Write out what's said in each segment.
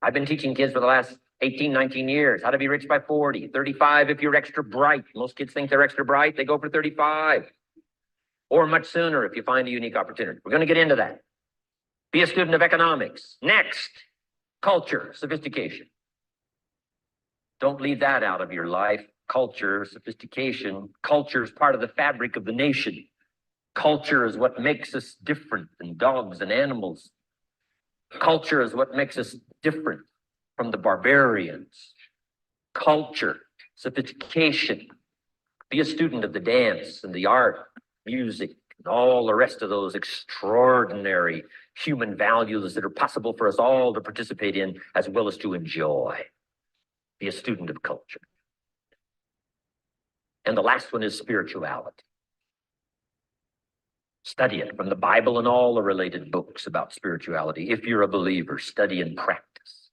I've been teaching kids for the last 18, 19 years how to be rich by 40, 35 if you're extra bright. Most kids think they're extra bright. They go for 35 or much sooner if you find a unique opportunity. We're going to get into that. Be a student of economics. Next, culture, sophistication. Don't leave that out of your life. Culture, sophistication. Culture is part of the fabric of the nation. Culture is what makes us different than dogs and animals. Culture is what makes us different from the barbarians. Culture, sophistication. Be a student of the dance and the art, music, and all the rest of those extraordinary human values that are possible for us all to participate in as well as to enjoy. Be a student of culture. And the last one is spirituality. Study it from the Bible and all the related books about spirituality. If you're a believer, study and practice.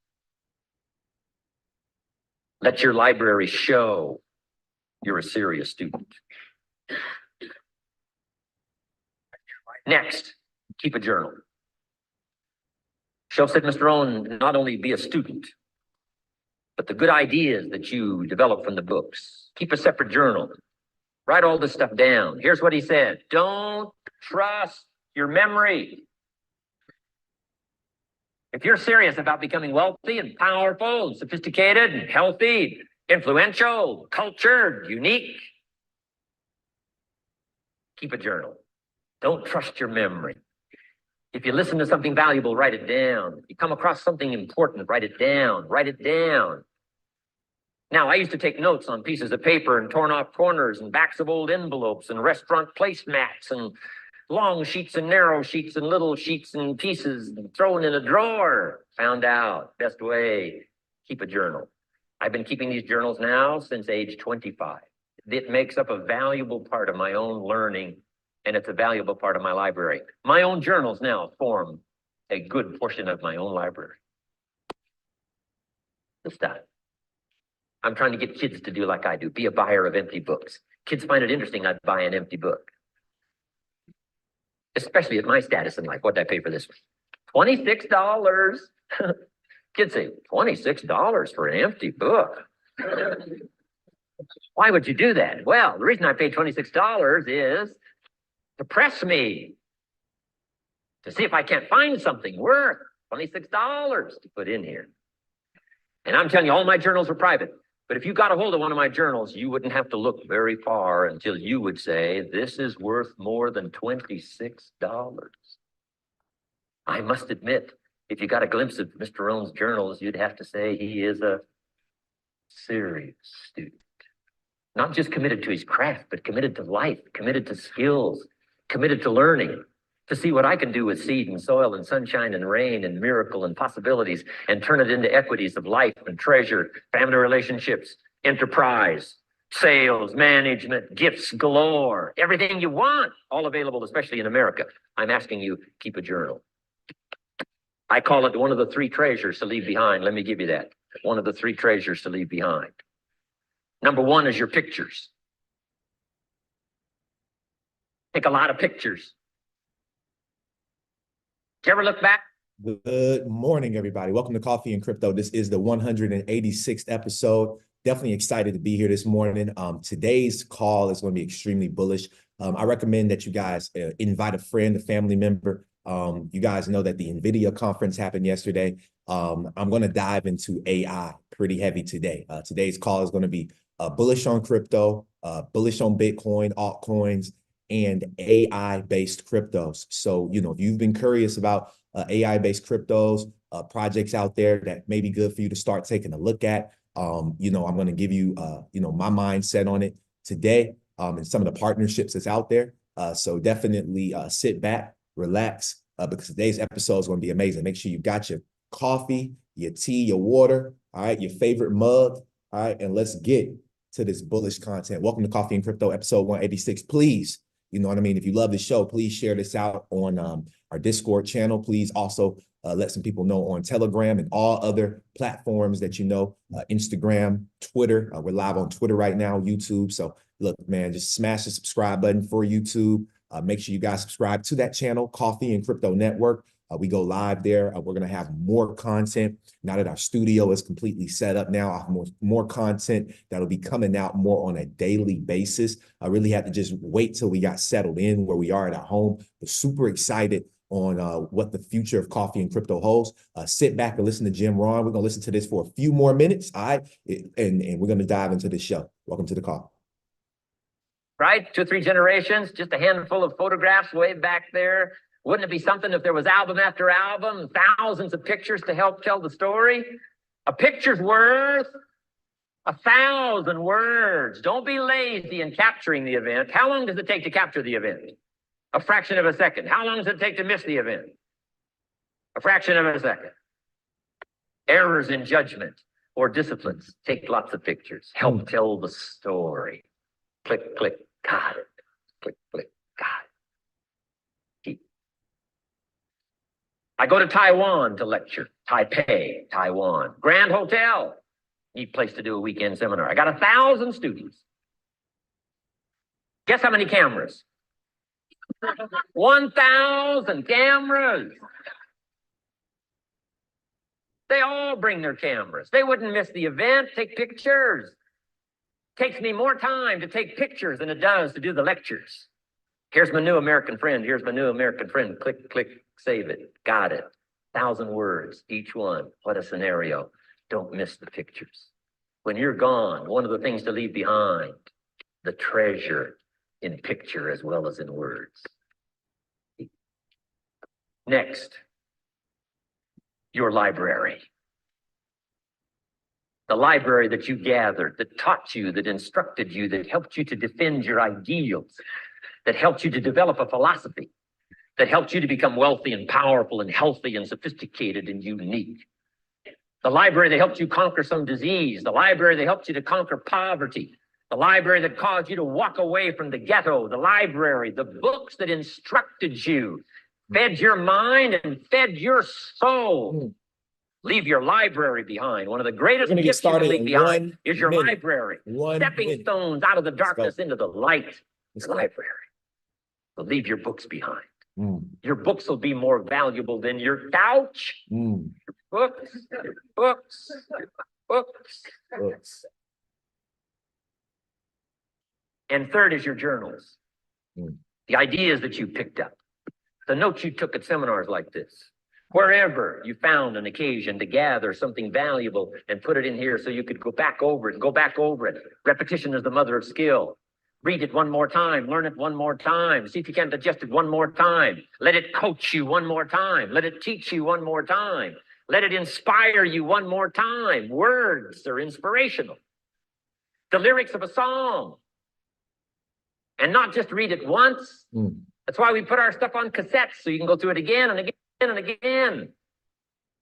Let your library show you're a serious student. Next, keep a journal. Shelf said, Mr. Owen, not only be a student, but the good ideas that you develop from the books. Keep a separate journal. Write all this stuff down. Here's what he said. Don't trust your memory. If you're serious about becoming wealthy and powerful and sophisticated and healthy, influential, cultured, unique, keep a journal. Don't trust your memory. If you listen to something valuable, write it down. If you come across something important, write it down. Write it down. Now, I used to take notes on pieces of paper and torn off corners and backs of old envelopes and restaurant placemats and long sheets and narrow sheets and little sheets and pieces thrown in a drawer. Found out, best way, keep a journal. I've been keeping these journals now since age 25. It makes up a valuable part of my own learning, and it's a valuable part of my library. My own journals now form a good portion of my own library. This time, I'm trying to get kids to do like I do, be a buyer of empty books. Kids find it interesting I'd buy an empty book. Especially at my status in life. What'd I pay for this one? $26. Kids say, $26 for an empty book? Why would you do that? Well, the reason I paid $26 is to press me, to see if I can't find something worth $26 to put in here. And I'm telling you, all my journals are private. But if you got a hold of one of my journals, you wouldn't have to look very far until you would say, this is worth more than $26. I must admit, if you got a glimpse of Mr. Owen's journals, you'd have to say he is a serious student. Not just committed to his craft, but committed to life, committed to skills, committed to learning, to see what I can do with seed and soil and sunshine and rain and miracle and possibilities and turn it into equities of life and treasure, family relationships, enterprise, sales, management, gifts galore, everything you want, all available, especially in America. I'm asking you, keep a journal. I call it one of the three treasures to leave behind. Let me give you that. One of the three treasures to leave behind. Number one is your pictures. Take a lot of pictures. Did you ever look back? Good morning, everybody. Welcome to Coffee and Crypto. This is the 186th episode. Definitely excited to be here this morning. Today's call is going to be extremely bullish. I recommend that you guys invite a friend, a family member. You guys know that the Nvidia conference happened yesterday. I'm going to dive into AI pretty heavy today. Today's call is going to be bullish on crypto, bullish on Bitcoin, altcoins, and AI-based cryptos. So, you know, if you've been curious about AI-based cryptos, projects out there that may be good for you to start taking a look at, you know, I'm going to give you, you know, my mindset on it today, and some of the partnerships that's out there. So definitely sit back, relax, because today's episode is going to be amazing. Make sure you got your coffee, your tea, your water, all right, your favorite mug, all right, and let's get to this bullish content. Welcome to Coffee and Crypto, episode 186. Please, you know what I mean? If you love the show, please share this out on our Discord channel. Please also let some people know on Telegram and all other platforms that you know, Instagram, Twitter. We're live on Twitter right now, YouTube. So look, man, just smash the subscribe button for YouTube. Make sure you guys subscribe to that channel, Coffee and Crypto Network. We go live there. We're going to have more content now that our studio is completely set up. Now I have more content that'll be coming out more on a daily basis. I really had to just wait till we got settled in where we are at our home. But super excited on what the future of coffee and crypto holds. Sit back and listen to Jim Ron. We're going to listen to this for a few more minutes, all right? And we're going to dive into this show. Welcome to the call. Right? 2 or 3 generations, just a handful of photographs way back there. Wouldn't it be something if there was album after album, thousands of pictures to help tell the story? A picture's worth 1,000 words. Don't be lazy in capturing the event. How long does it take to capture the event? A fraction of a second. How long does it take to miss the event? A fraction of a second. Errors in judgment or disciplines. Take lots of pictures. Help tell the story. Click, click, got it. Click, click, got it. Keep. I go to Taiwan to lecture. Taipei, Taiwan. Grand Hotel. Neat place to do a weekend seminar. I got 1,000 students. Guess how many cameras? 1,000 cameras. They all bring their cameras. They wouldn't miss the event, take pictures. Takes me more time to take pictures than it does to do the lectures. Here's my new American friend. Here's my new American friend. Click, click, save it. Got it. 1,000 words, each one. What a scenario. Don't miss the pictures. When you're gone, one of the things to leave behind, the treasure in picture as well as in words. Next, your library. The library that you gathered, that taught you, that instructed you, that helped you to defend your ideals, that helped you to develop a philosophy, that helped you to become wealthy and powerful and healthy and sophisticated and unique. The library that helped you conquer some disease, the library that helped you to conquer poverty, the library that caused you to walk away from the ghetto, the library, the books that instructed you, fed your mind and fed your soul. Leave your library behind. One of the greatest gifts you can leave behind is your library. Stepping stones out of the darkness into the light. It's library. So leave your books behind. Your books will be more valuable than your couch. Books, books, books. And third is your journals. The ideas that you picked up. The notes you took at seminars like this. Wherever you found an occasion to gather something valuable and put it in here so you could go back over it and go back over it. Repetition is the mother of skill. Read it one more time, learn it one more time, see if you can digest it one more time. Let it coach you one more time. Let it teach you one more time. Let it inspire you one more time. Words are inspirational. The lyrics of a song. And not just read it once. That's why we put our stuff on cassettes so you can go through it again and again and again.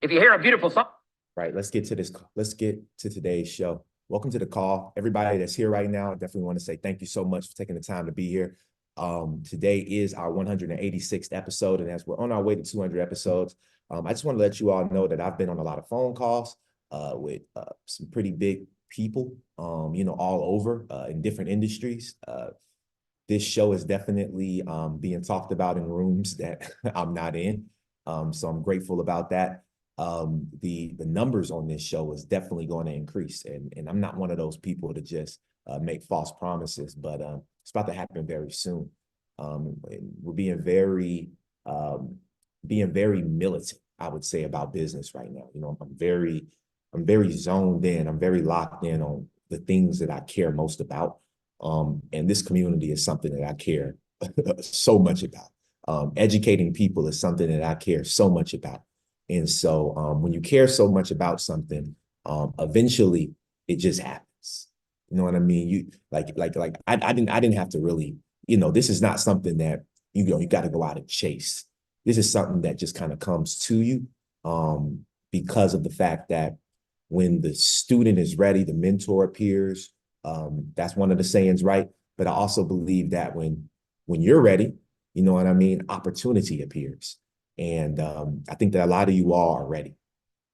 If you hear a beautiful song. Right, let's get to this. Let's get to today's show. Welcome to the call. Everybody that's here right now, I definitely want to say thank you so much for taking the time to be here. Today is our 186th episode, and as we're on our way to 200 episodes, I just want to let you all know that I've been on a lot of phone calls with some pretty big people, all over in different industries. This show is definitely being talked about in rooms that I'm not in. So I'm grateful about that. The numbers on this show is definitely going to increase. And I'm not one of those people to just make false promises, but it's about to happen very soon. We're being very militant, I would say, about business right now. I'm very zoned in. I'm very locked in on the things that I care most about. And this community is something that I care so much about. Educating people is something that I care so much about. And so when you care so much about something, eventually it just happens. You know what I mean? I didn't have to really, this is not something that, you got to go out and chase. This is something that just kind of comes to you because of the fact that when the student is ready, the mentor appears. That's one of the sayings, right? But I also believe that when you're ready, you know what I mean, opportunity appears. And I think that a lot of you all are ready.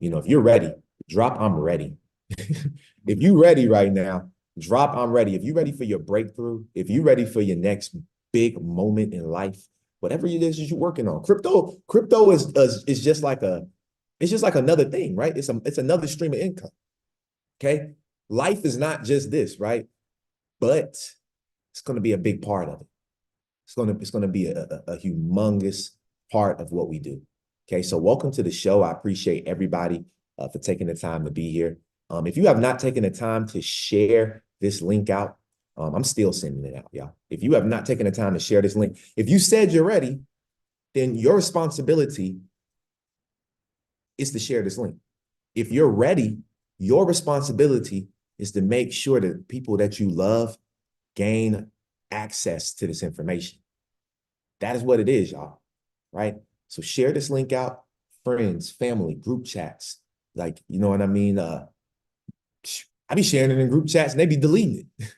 If you're ready, drop "I'm ready." If you're ready right now, drop "I'm ready." If you're ready for your breakthrough, if you're ready for your next big moment in life, whatever it is you're working on. Crypto is just like it's just like another thing, right? It's another stream of income. Okay. Life is not just this, right? But it's going to be a big part of it. It's going to be a humongous part of what we do. Okay. So welcome to the show. I appreciate everybody for taking the time to be here. If you have not taken the time to share this link out, I'm still sending it out, y'all. If you have not taken the time to share this link, if you said you're ready, then your responsibility is to share this link. If you're ready, your responsibility is to make sure that people that you love gain access to this information. That is what it is, y'all, right? So share this link out, friends, family, group chats. Like, you know what I mean? I be sharing it in group chats and they be deleting it.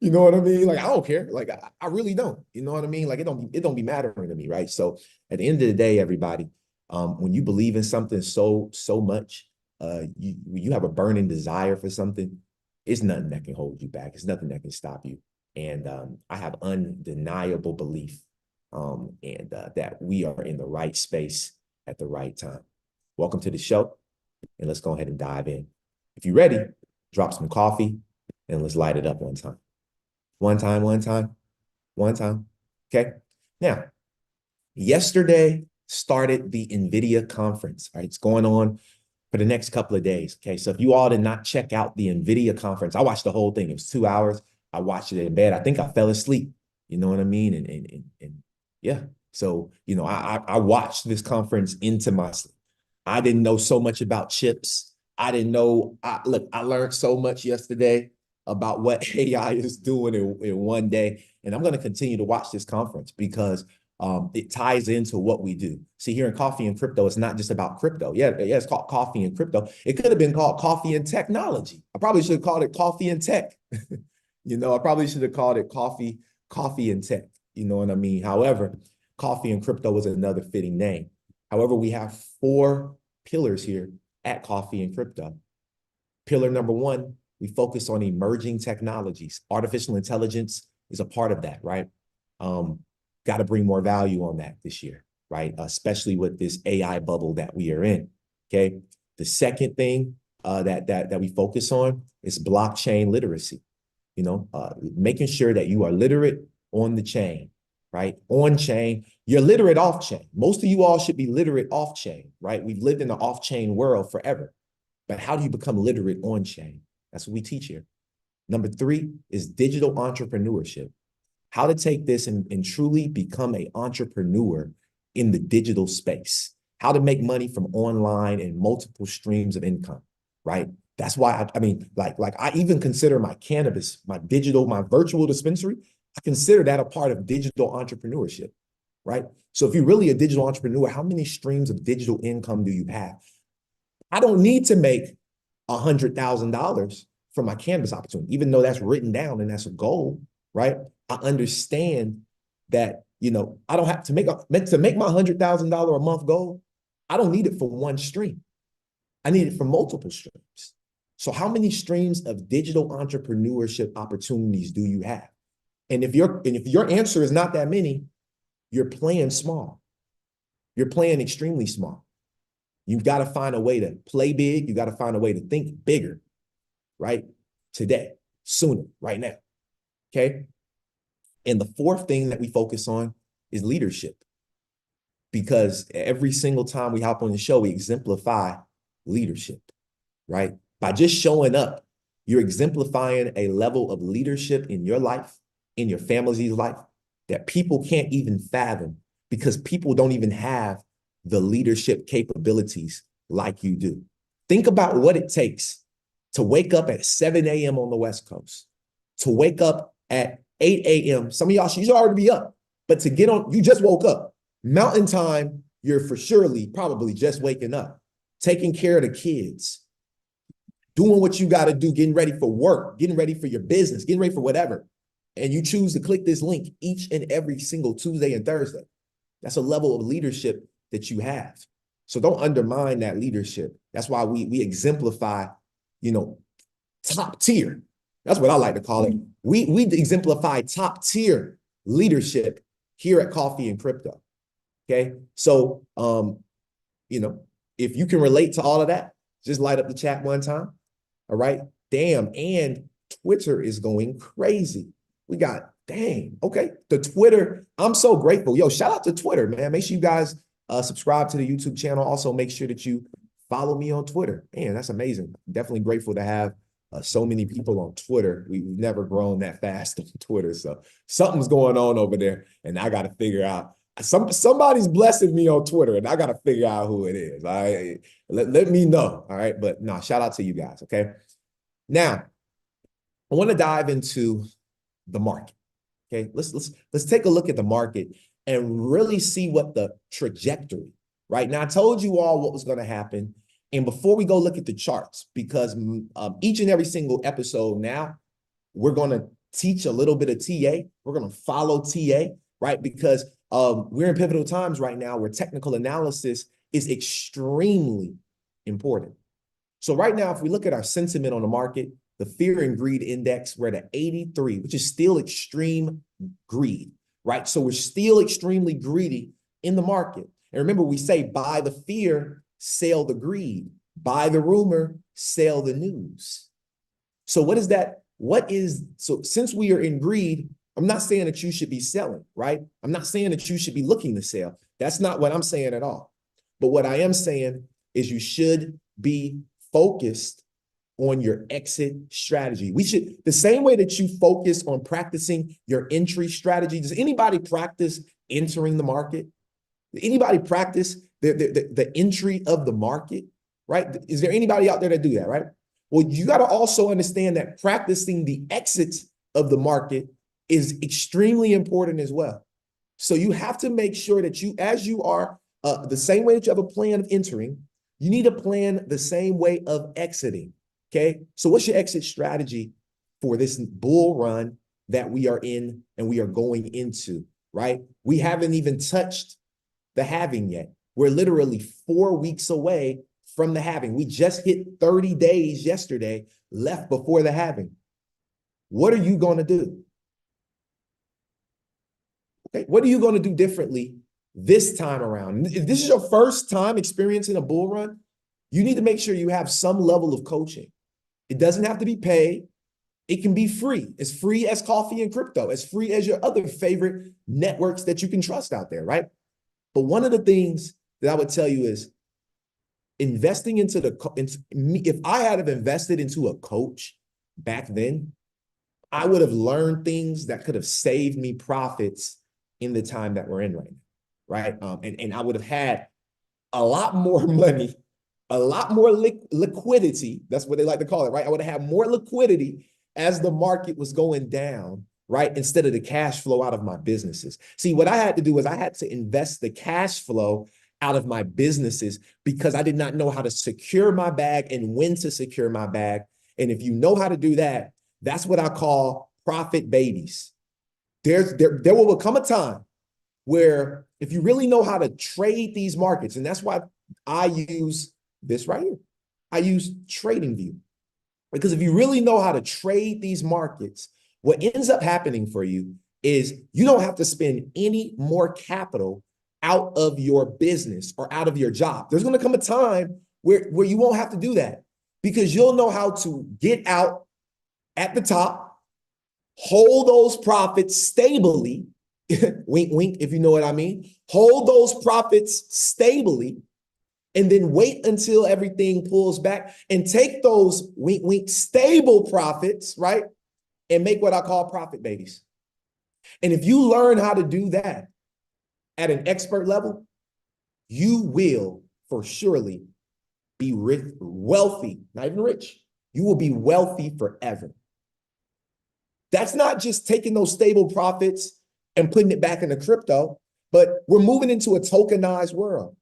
You know what I mean? Like, I don't care. Like, I really don't. You know what I mean? Like, it don't be mattering to me, right? So at the end of the day, everybody, when you believe in something so much, you have a burning desire for something, it's nothing that can hold you back. It's nothing that can stop you. And I have undeniable belief that we are in the right space at the right time. Welcome to the show, and let's go ahead and dive in. If you're ready, drop some coffee, and let's light it up one time. One time. Okay. Now, yesterday started the Nvidia conference. Right, it's going on for the next couple of days. Okay, so if you all did not check out the Nvidia conference, I watched the whole thing. It was 2 hours. I watched it in bed. I think I fell asleep. You know what I mean? And yeah. So I watched this conference into my sleep. I didn't know so much about chips. I didn't know. I learned so much yesterday about what AI is doing in one day. And I'm going to continue to watch this conference because it ties into what we do. See, here in Coffee and Crypto, it's not just about crypto. Yeah, it's called Coffee and Crypto. It could have been called Coffee and Technology. I probably should have called it Coffee and Tech. I probably should have called it Coffee and Tech. You know what I mean? However, Coffee and Crypto is another fitting name. However, we have 4 pillars here at Coffee and Crypto. Pillar number 1, we focus on emerging technologies. Artificial intelligence is a part of that, right? Got to bring more value on that this year, right? Especially with this AI bubble that we are in. Okay. The second thing that we focus on is blockchain literacy. Making sure that you are literate on the chain, right? On chain, you're literate off chain. Most of you all should be literate off chain, right? We've lived in the off chain world forever, but how do you become literate on chain? That's what we teach here. Number 3 is digital entrepreneurship. How to take this and truly become an entrepreneur in the digital space. How to make money from online and multiple streams of income, right? That's why I even consider my cannabis, my virtual dispensary, I consider that a part of digital entrepreneurship, right? So if you're really a digital entrepreneur, how many streams of digital income do you have? I don't need to make $100,000 from my cannabis opportunity, even though that's written down and that's a goal, right? I understand that, I don't have to make my $100,000 a month goal. I don't need it for one stream. I need it for multiple streams. So how many streams of digital entrepreneurship opportunities do you have? And if your answer is not that many, you're playing small. You're playing extremely small. You've got to find a way to play big. You got to find a way to think bigger, right? Today, sooner, right now. Okay. And the 4th thing that we focus on is leadership. Because every single time we hop on the show, we exemplify leadership, right? By just showing up, you're exemplifying a level of leadership in your life, in your family's life, that people can't even fathom because people don't even have the leadership capabilities like you do. Think about what it takes to wake up at 7 a.m. on the West Coast, to wake up at 8 a.m. Some of y'all should already be up, but to get on, you just woke up. Mountain time, you're for surely probably just waking up, taking care of the kids, doing what you got to do, getting ready for work, getting ready for your business, getting ready for whatever. And you choose to click this link each and every single Tuesday and Thursday. That's a level of leadership that you have. So don't undermine that leadership. That's why we exemplify, top tier. That's what I like to call it. We exemplify top tier leadership here at Coffee and Crypto. Okay. So, you know, if you can relate to all of that, just light up the chat one time. All right. Damn. And Twitter is going crazy. We got, dang. Okay. The Twitter, I'm so grateful. Yo, shout out to Twitter, man. Make sure you guys subscribe to the YouTube channel. Also, make sure that you follow me on Twitter. Man, that's amazing. Definitely grateful to have so many people on Twitter. We've never grown that fast on Twitter. So something's going on over there, and I got to figure out. Somebody's blessing me on Twitter, and I got to figure out who it is. All right, let me know. All right, but no, shout out to you guys. Okay, now I want to dive into the market. Okay, let's take a look at the market and really see what the trajectory. Right now, I told you all what was going to happen, and before we go look at the charts, because each and every single episode now, we're going to teach a little bit of TA. We're going to follow TA, right? Because we're in pivotal times right now where technical analysis is extremely important. So right now, if we look at our sentiment on the market, the fear and greed index, we're at 83, which is still extreme greed, right? So we're still extremely greedy in the market. And remember, we say buy the fear, sell the greed, buy the rumor, sell the news. So what is that? So since we are in greed, I'm not saying that you should be selling, right? I'm not saying that you should be looking to sell. That's not what I'm saying at all. But what I am saying is you should be focused on your exit strategy. The same way that you focus on practicing your entry strategy. Does anybody practice entering the market? Does anybody practice the entry of the market, right? Is there anybody out there that do that, right? Well, you got to also understand that practicing the exits of the market is extremely important as well. So you have to make sure that as you are the same way that you have a plan of entering, you need a plan the same way of exiting. Okay. So what's your exit strategy for this bull run that we are in and we are going into, right? We haven't even touched the halving yet. We're literally 4 weeks away from the halving. We just hit 30 days yesterday left before the halving. What are you going to do? Okay, what are you going to do differently this time around? If this is your first time experiencing a bull run, you need to make sure you have some level of coaching. It doesn't have to be paid. It can be free. As free as Coffee and Crypto, as free as your other favorite networks that you can trust out there, right? But one of the things that I would tell you is investing into if I had have invested into a coach back then, I would have learned things that could have saved me profits in the time that we're in right now, right? And I would have had a lot more money, a lot more liquidity. That's what they like to call it, right? I would have had more liquidity as the market was going down, right? Instead of the cash flow out of my businesses. See, what I had to do was I had to invest the cash flow out of my businesses because I did not know how to secure my bag and when to secure my bag. And if you know how to do that, that's what I call profit babies. There will come a time where if you really know how to trade these markets, and that's why I use this right here. I use TradingView. Because if you really know how to trade these markets, what ends up happening for you is you don't have to spend any more capital out of your business or out of your job. There's going to come a time where you won't have to do that because you'll know how to get out at the top, hold those profits stably, wink, wink, if you know what I mean, hold those profits stably, and then wait until everything pulls back and take those wink, wink, stable profits, right? And make what I call profit babies. And if you learn how to do that at an expert level, you will for surely be rich, wealthy, not even rich. You will be wealthy forever. That's not just taking those stable profits and putting it back into crypto, but we're moving into a tokenized world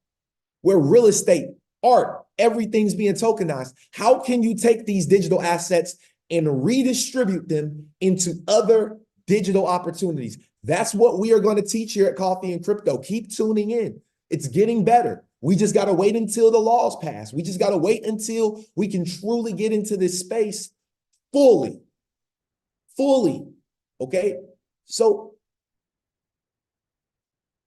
where real estate, art, everything's being tokenized. How can you take these digital assets and redistribute them into other digital opportunities? That's what we are going to teach here at Coffee and Crypto. Keep tuning in. It's getting better. We just got to wait until the laws pass. We just got to wait until we can truly get into this space fully. Fully. Okay? So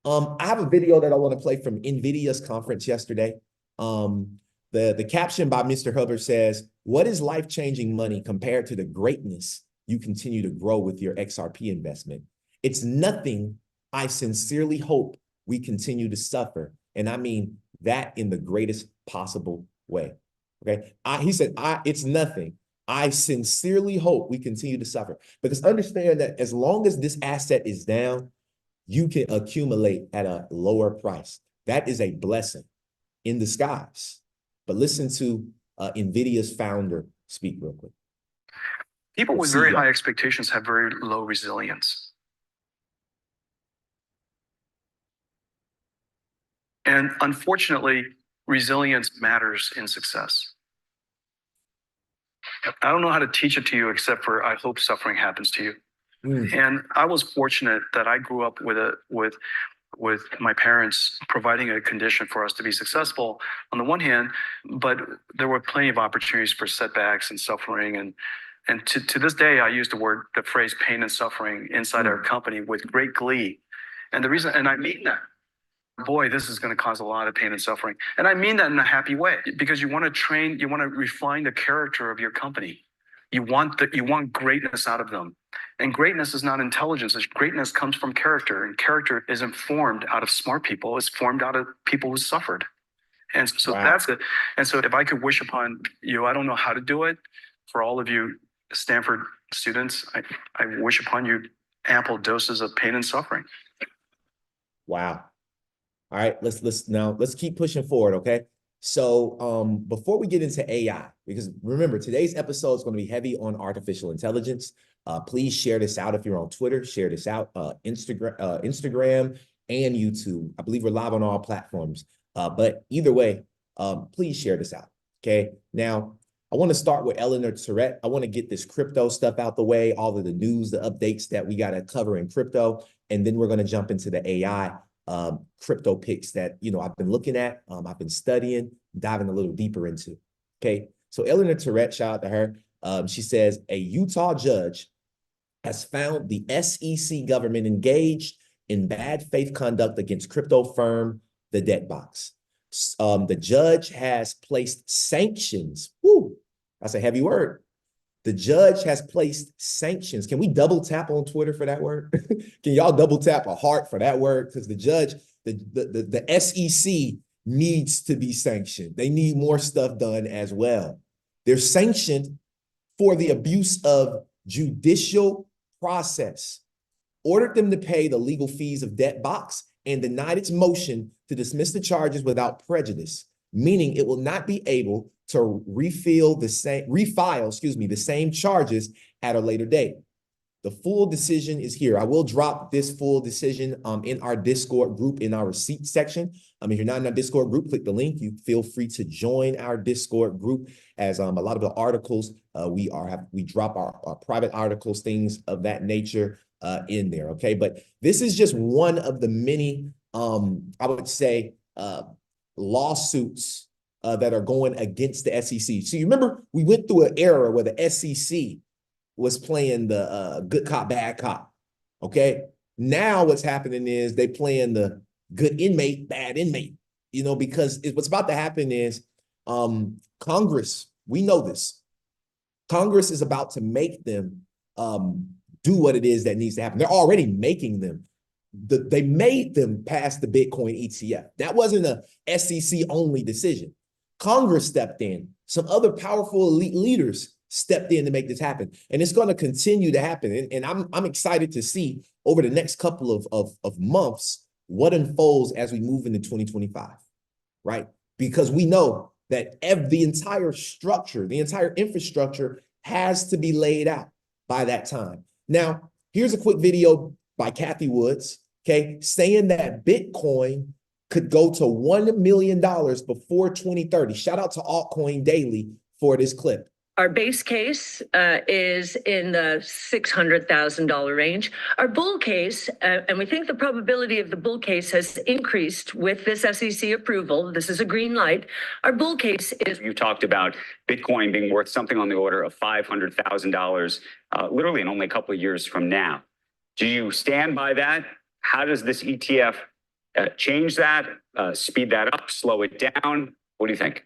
I have a video that I want to play from Nvidia's conference yesterday. The caption by Mr. Hubbard says, "What is life-changing money compared to the greatness you continue to grow with your XRP investment? It's nothing. I sincerely hope we continue to suffer." And I mean that in the greatest possible way. Okay. He said, it's nothing. I sincerely hope we continue to suffer, because understand that as long as this asset is down, you can accumulate at a lower price. That is a blessing in disguise. But listen to Nvidia's founder speak real quick. People with very high expectations have very low resilience. And unfortunately, resilience matters in success. I don't know how to teach it to you, except for I hope suffering happens to you. And I was fortunate that I grew up with my parents providing a condition for us to be successful on the one hand, but there were plenty of opportunities for setbacks and suffering. And to this day, I use the phrase pain and suffering inside our company with great glee. And the reason, and I mean that, boy, this is going to cause a lot of pain and suffering. And I mean that in a happy way, because you want to train, you want to refine the character of your company. You want greatness out of them. And greatness is not intelligence. Greatness comes from character, and character isn't formed out of smart people. It's formed out of people who suffered. And so that's it. And so if I could wish upon you, I don't know how to do it. For all of you Stanford students, I wish upon you ample doses of pain and suffering. Wow. All right, let's keep pushing forward, okay? So before we get into AI, because remember, today's episode is going to be heavy on artificial intelligence. Please share this out if you're on Twitter. Share this out, Instagram and YouTube. I believe we're live on all platforms. But either way, please share this out, okay? Now, I want to start with Eleanor Tourette. I want to get this crypto stuff out the way, all of the news, the updates that we got to cover in crypto, and then we're going to jump into the AI crypto picks that, I've been looking at, I've been studying, diving a little deeper into. Okay, so Eleanor Tourette, shout out to her. She says a Utah judge has found the SEC government engaged in bad faith conduct against crypto firm The Debt Box. The judge has placed sanctions. Woo, that's a heavy word. The judge has placed sanctions. Can we double tap on Twitter for that word? Can y'all double tap a heart for that word? Because the judge, the SEC needs to be sanctioned. They need more stuff done as well. They're sanctioned for the abuse of judicial process, ordered them to pay the legal fees of Debt Box, and denied its motion to dismiss the charges without prejudice, meaning it will not be able to refile the same charges at a later date. The full decision is here. I will drop this full decision in our Discord group in our receipts section. If you're not in our Discord group, click the link. You feel free to join our Discord group, as a lot of the articles we drop our private articles, things of that nature in there. Okay, but this is just one of the many I would say lawsuits that are going against the SEC. So you remember we went through an era where the SEC was playing the good cop, bad cop. Okay. Now what's happening is they playing the good inmate, bad inmate, because what's about to happen is Congress, we know this. Congress is about to make them do what it is that needs to happen. They're already making them. They made them pass the Bitcoin ETF. That wasn't a SEC only decision. Congress stepped in. Some other powerful elite leaders stepped in to make this happen. And it's going to continue to happen. And I'm excited to see over the next couple of months what unfolds as we move into 2025, right? Because we know that the entire structure, the entire infrastructure has to be laid out by that time. Now, here's a quick video by Kathy Woods, okay, saying that Bitcoin could go to $1 million before 2030. Shout out to Altcoin Daily for this clip. Our base case is in the $600,000 range. Our bull case, and we think the probability of the bull case has increased with this SEC approval. This is a green light. Our bull case is... You talked about Bitcoin being worth something on the order of $500,000, literally in only a couple of years from now. Do you stand by that? How does this ETF change that, speed that up, slow it down? What do you think?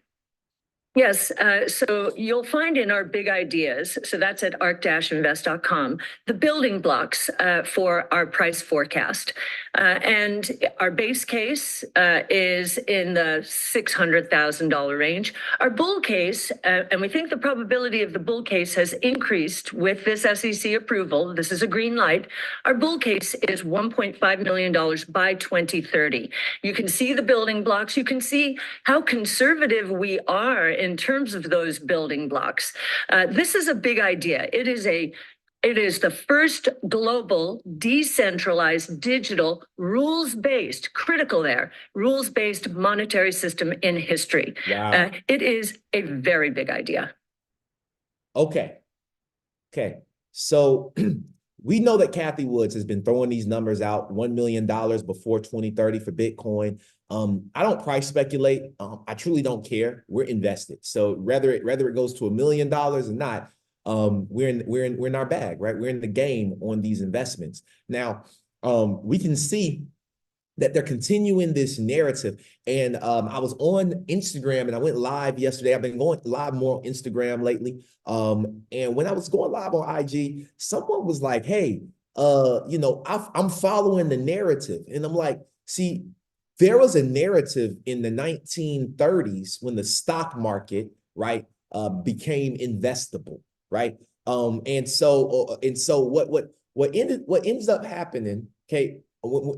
Yes, so you'll find in our big ideas, so that's at arc-invest.com, the building blocks for our price forecast. And our base case is in the $600,000 range. Our bull case, and we think the probability of the bull case has increased with this SEC approval. This is a green light. Our bull case is $1.5 million by 2030. You can see the building blocks. You can see how conservative we are in terms of those building blocks. This is a big idea. It is the first global, decentralized, digital, rules-based, critical there, rules-based monetary system in history. Wow. It is a very big idea. Okay. So we know that Kathy Woods has been throwing these numbers out, $1 million before 2030 for Bitcoin. I don't price speculate. I truly don't care. We're invested. So whether it goes to $1 million or not, we're in our bag, right? We're in the game on these investments. Now, we can see that they're continuing this narrative. And I was on Instagram and I went live yesterday. I've been going live more on Instagram lately. And when I was going live on IG, someone was like, hey, I'm following the narrative. And I'm like, see, there was a narrative in the 1930s when the stock market, right, became investable, right? And so what ends up happening, okay,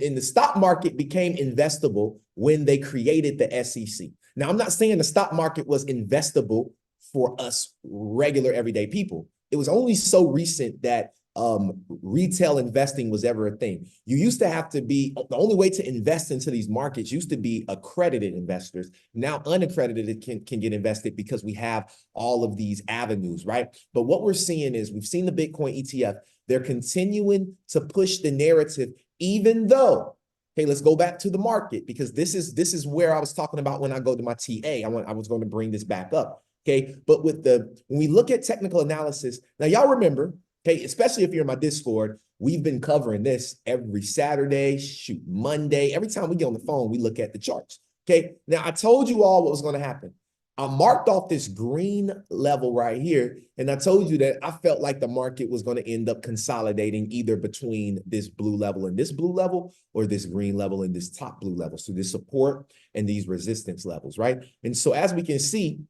in the stock market became investable when they created the SEC. Now, I'm not saying the stock market was investable for us regular everyday people. It was only so recent that retail investing was ever a thing. You used to have to be, the only way to invest into these markets used to be accredited investors. Now unaccredited can get invested because we have all of these avenues, right? But what we're seeing is we've seen the Bitcoin ETF. They're continuing to push the narrative, even though, okay, let's go back to the market, because this is where I was talking about when I go to my TA. I was going to bring this back up, okay? But when we look at technical analysis, now y'all remember, okay, especially if you're in my Discord, we've been covering this every Saturday, Monday. Every time we get on the phone, we look at the charts, okay? Now, I told you all what was going to happen. I marked off this green level right here, and I told you that I felt like the market was going to end up consolidating either between this blue level and this blue level, or this green level and this top blue level. So this support and these resistance levels, right? And so as we can see,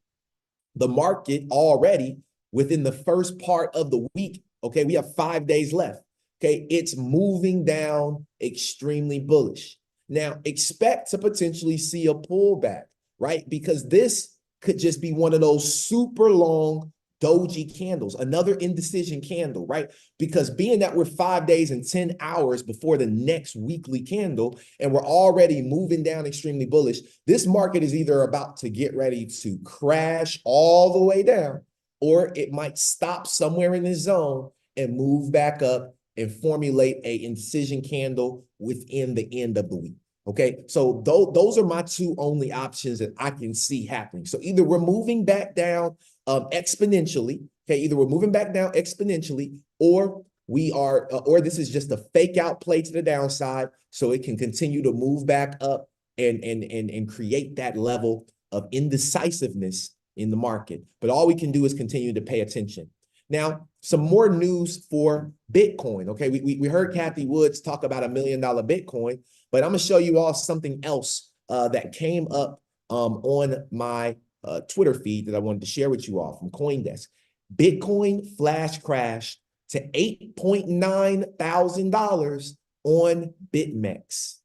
the market already within the first part of the week, okay, we have 5 days left, okay, it's moving down extremely bullish. Now, expect to potentially see a pullback, right? Because this could just be one of those super long doji candles, another indecision candle, right? Because being that we're 5 days and 10 hours before the next weekly candle, and we're already moving down extremely bullish, this market is either about to get ready to crash all the way down, or it might stop somewhere in this zone and move back up and formulate a indecision candle within the end of the week. Okay, so those are my two only options that I can see happening. So either we're moving back down exponentially, okay, either we're moving back down exponentially, or we are, or this is just a fake out play to the downside, so it can continue to move back up and create that level of indecisiveness in the market. But all we can do is continue to pay attention. Now, some more news for Bitcoin. Okay, we heard Kathy Woods talk about $1 million Bitcoin, but I'm gonna show you all something else that came up on my Twitter feed that I wanted to share with you all from CoinDesk. Bitcoin flash crashed to $8.9 thousand on BitMEX.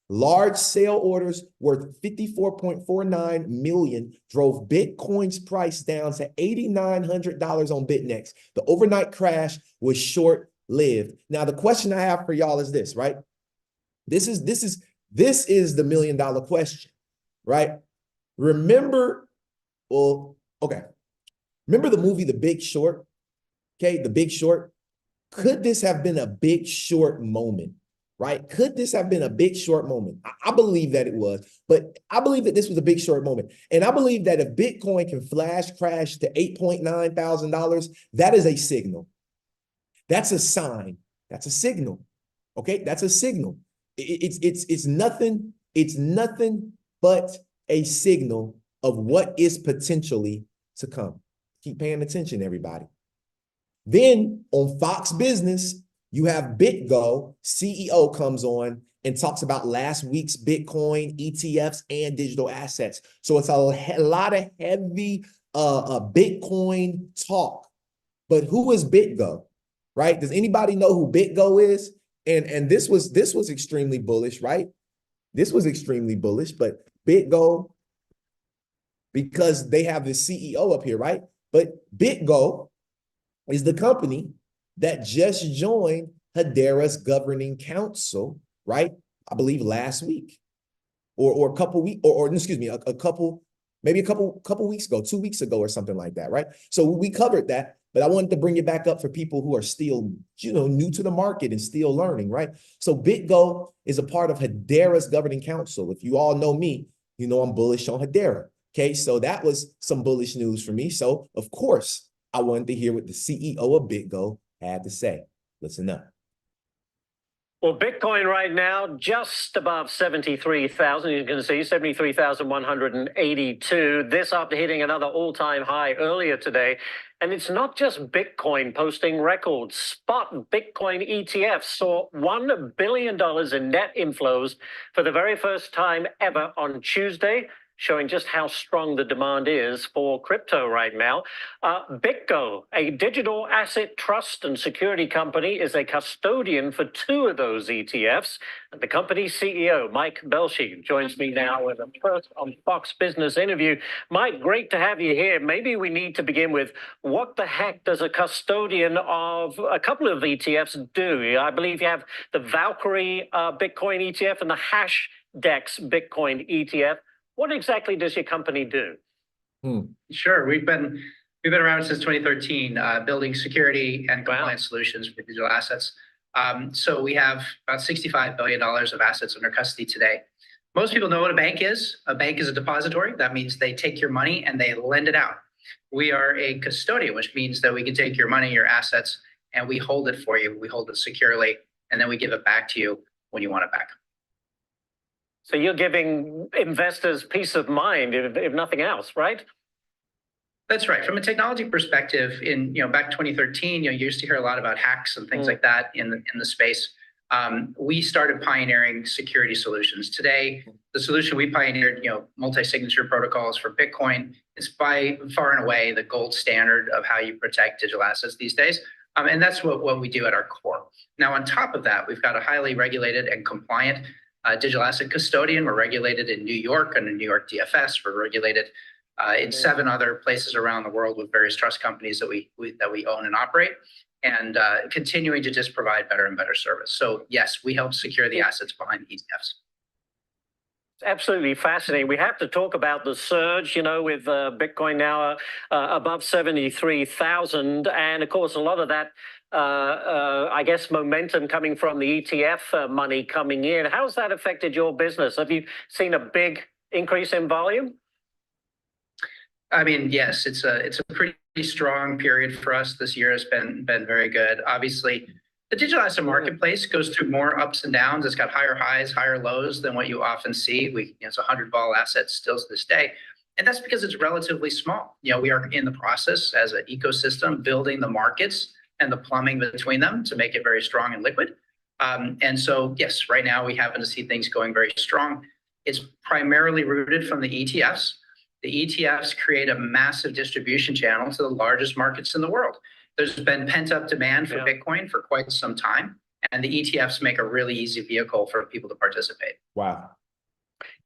Large sale orders worth 54.49 million drove Bitcoin's price down to $8,900 on BitMEX. The overnight crash was short-lived. Now, the question I have for y'all is this, right? This is the $1 million question, right? Remember the movie The Big Short? Okay, The Big Short. Could this have been a Big Short moment? Right? Could this have been a Big Short moment? I believe that it was, but I believe that this was a Big Short moment. And I believe that if Bitcoin can flash crash to $8.9 thousand, that is a signal. That's a sign. That's a signal. Okay, that's a signal. It's nothing It's nothing but a signal of what is potentially to come. Keep paying attention, everybody. Then on Fox Business, you have BitGo, CEO comes on and talks about last week's Bitcoin, ETFs, and digital assets. So it's a lot of heavy Bitcoin talk. But who is BitGo, right? Does anybody know who BitGo is? And this was extremely bullish, right? This was extremely bullish, but BitGo, because they have the CEO up here, right? But BitGo is the company that just joined Hedera's governing council, right? I believe last week, or a couple weeks, or excuse me, a couple, maybe a couple weeks ago, 2 weeks ago, or something like that, right? So we covered that, but I wanted to bring it back up for people who are still, new to the market and still learning, right? So BitGo is a part of Hedera's governing council. If you all know me, you know I'm bullish on Hedera. Okay, so that was some bullish news for me. So of course, I wanted to hear what the CEO of BitGo had to say. Listen up. Well, Bitcoin right now, just above 73,000. You can see 73,182. This after hitting another all-time high earlier today. And it's not just Bitcoin posting records. Spot Bitcoin ETFs saw $1 billion in net inflows for the very first time ever on Tuesday, showing just how strong the demand is for crypto right now. BitGo, a digital asset trust and security company, is a custodian for 2 of those ETFs. And the company's CEO, Mike Belshi, joins me now with a first on Fox Business interview. Mike, great to have you here. Maybe we need to begin with, what the heck does a custodian of a couple of ETFs do? I believe you have the Valkyrie Bitcoin ETF and the Hashdex Bitcoin ETF. What exactly does your company do? Sure. We've been around since 2013, building security and compliance solutions for digital assets. So we have about $65 billion of assets under custody today. Most people know what a bank is. A bank is a depository. That means they take your money and they lend it out. We are a custodian, which means that we can take your money, your assets, and we hold it for you. We hold it securely, and then we give it back to you when you want it back. So you're giving investors peace of mind, if nothing else, right? That's right. From a technology perspective, back 2013, you used to hear a lot about hacks and things like that in the space. We started pioneering security solutions. Today, the solution we pioneered, multi-signature protocols for Bitcoin, is by far and away the gold standard of how you protect digital assets these days. And that's what we do at our core. Now, on top of that, we've got a highly regulated and compliant digital asset custodian. We're regulated in New York under New York DFS. We're regulated in 7 other places around the world with various trust companies that we own and operate, and continuing to just provide better and better service. So yes, we help secure the assets behind ETFs. Absolutely fascinating. We have to talk about the surge, with Bitcoin now above 73,000. And of course, a lot of that, I guess, momentum coming from the ETF money coming in. How's that affected your business? Have you seen a big increase in volume? I mean, yes, it's a pretty strong period for us. This year has been very good. Obviously, the digital asset marketplace goes through more ups and downs. It's got higher highs, higher lows than what you often see. It's a 100-vol asset still to this day. And that's because it's relatively small. We are in the process as an ecosystem building the markets and the plumbing between them to make it very strong and liquid. And so, yes, right now we happen to see things going very strong. It's primarily rooted from the ETFs. The ETFs create a massive distribution channel to the largest markets in the world. There's been pent-up demand for Bitcoin for quite some time, and the ETFs make a really easy vehicle for people to participate. Wow.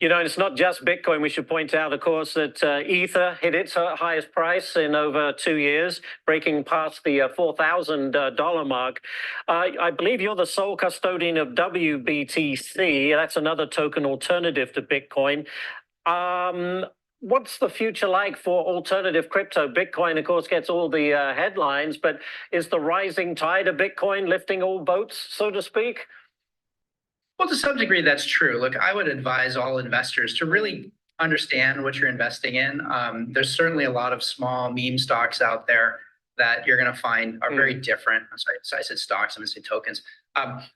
It's not just Bitcoin. We should point out, of course, that Ether hit its highest price in over 2 years, breaking past the $4,000 mark. I believe you're the sole custodian of WBTC. That's another token alternative to Bitcoin. What's the future like for alternative crypto? Bitcoin, of course, gets all the headlines, but is the rising tide of Bitcoin lifting all boats, so to speak? Well, to some degree, that's true. Look, I would advise all investors to really understand what you're investing in. There's certainly a lot of small meme stocks out there that you're going to find are very different. I'm sorry, I said stocks, I'm going to say tokens.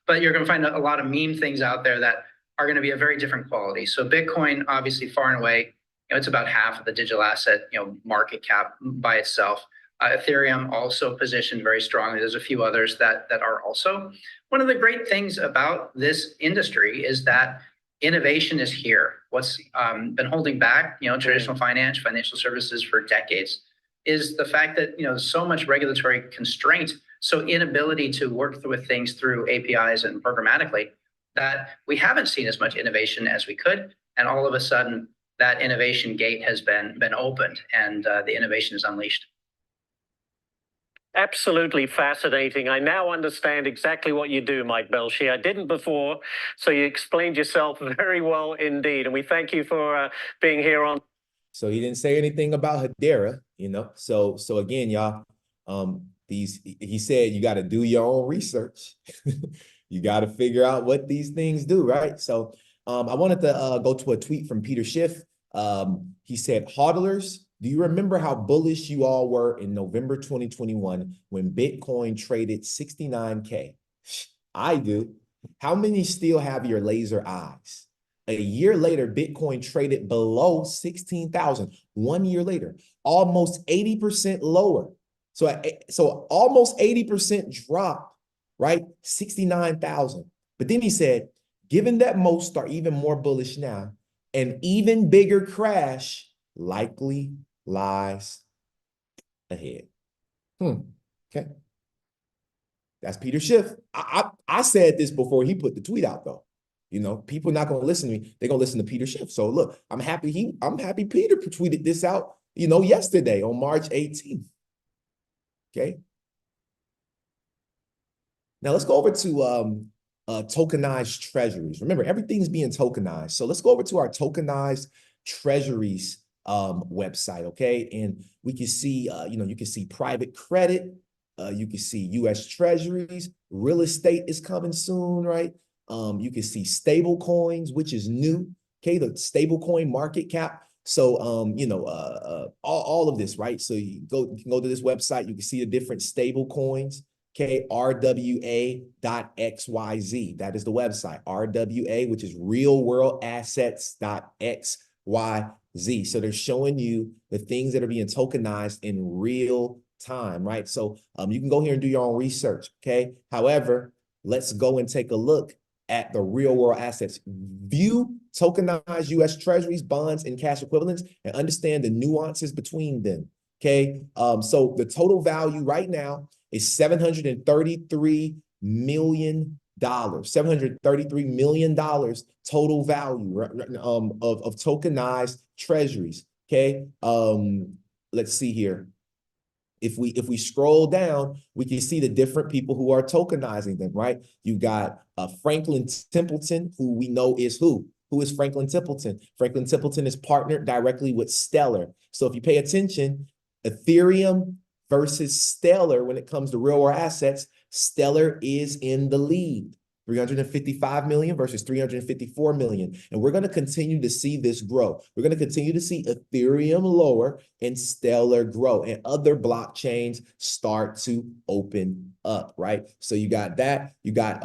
But you're going to find a lot of meme things out there that are going to be a very different quality. So Bitcoin, obviously, far and away, it's about half of the digital asset, market cap by itself. Ethereum also positioned very strongly. There's a few others that are also. One of the great things about this industry is that innovation is here. What's been holding back, traditional financial services for decades is the fact that, so much regulatory constraint, so inability to work with things through APIs and programmatically, that we haven't seen as much innovation as we could. And all of a sudden, that innovation gate has been opened and the innovation is unleashed. Absolutely fascinating. I now understand exactly what you do, Mike Belshie. I didn't before, so you explained yourself very well indeed. And we thank you for being here on. So he didn't say anything about Hedera, So again, y'all, he said you got to do your own research. You got to figure out what these things do, right? So I wanted to go to a tweet from Peter Schiff. He said, "Hodlers, do you remember how bullish you all were in November 2021 when Bitcoin traded 69K? I do. How many still have your laser eyes? A year later, Bitcoin traded below 16,000. 1 year later, almost 80% lower. So almost 80% drop, right? 69,000. But then he said, given that most are even more bullish now, an even bigger crash likely lies ahead." Okay. That's Peter Schiff. I said this before he put the tweet out, though. People not going to listen to me. They're going to listen to Peter Schiff. So look, I'm happy Peter tweeted this out, yesterday on March 18th. Okay. Now let's go over to tokenized treasuries. Remember, everything's being tokenized. So let's go over to our tokenized treasuries website, okay? And we can see, you can see private credit, you can see U.S. treasuries, real estate is coming soon, right? You can see stable coins, which is new, okay? The stable coin market cap. So, all of this, right? So you can go to this website, you can see the different stable coins. Okay, RWA.xyz. That is the website. RWA, which is realworldassets.xyz. So they're showing you the things that are being tokenized in real time, right? So you can go here and do your own research, okay? However, let's go and take a look at the real world assets. View tokenized U.S. treasuries, bonds, and cash equivalents, and understand the nuances between them, okay? So the total value right now is $733 million. $733 million total value of tokenized treasuries. Okay. Let's see here. If we scroll down, we can see the different people who are tokenizing them, right? You got Franklin Templeton, who we know is who? Who is Franklin Templeton? Franklin Templeton is partnered directly with Stellar. So if you pay attention, Ethereum versus Stellar, when it comes to real world assets, Stellar is in the lead. 355 million versus 354 million. And we're going to continue to see this grow. We're going to continue to see Ethereum lower and Stellar grow and other blockchains start to open up, right? So you got that, you got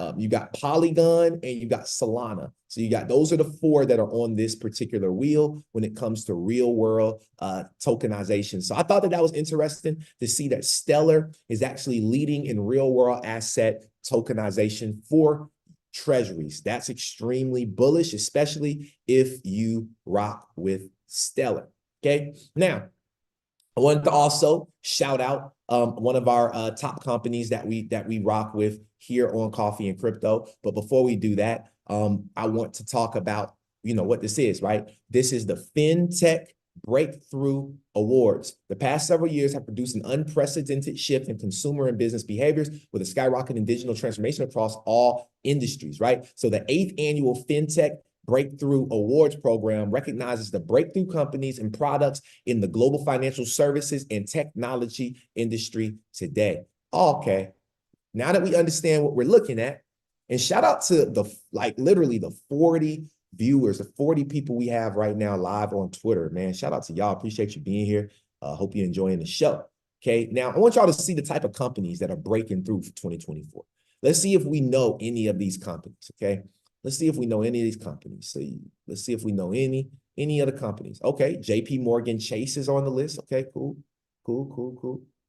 Polygon and you got Solana. So you got, those are the four that are on this particular wheel when it comes to real world tokenization. So I thought that was interesting to see that Stellar is actually leading in real world asset tokenization for treasuries. That's extremely bullish, especially if you rock with Stellar. Okay. Now, I wanted to also shout out one of our top companies that we rock with here on Coffee and Crypto. But before we do that, I want to talk about, what this is, right? This is the FinTech Breakthrough Awards. The past several years have produced an unprecedented shift in consumer and business behaviors with a skyrocketing digital transformation across all industries, right? So the 8th annual FinTech Breakthrough Awards program recognizes the breakthrough companies and products in the global financial services and technology industry today. Okay, now that we understand what we're looking at, and shout out to literally the 40 viewers, the 40 people we have right now live on Twitter, man. Shout out to y'all. Appreciate you being here. Hope you're enjoying the show. Okay, now I want y'all to see the type of companies that are breaking through for 2024. Let's see if we know any of these companies, okay? Let's see if we know any of these companies. So let's see if we know any other companies. Okay, JP Morgan Chase is on the list. Okay, cool,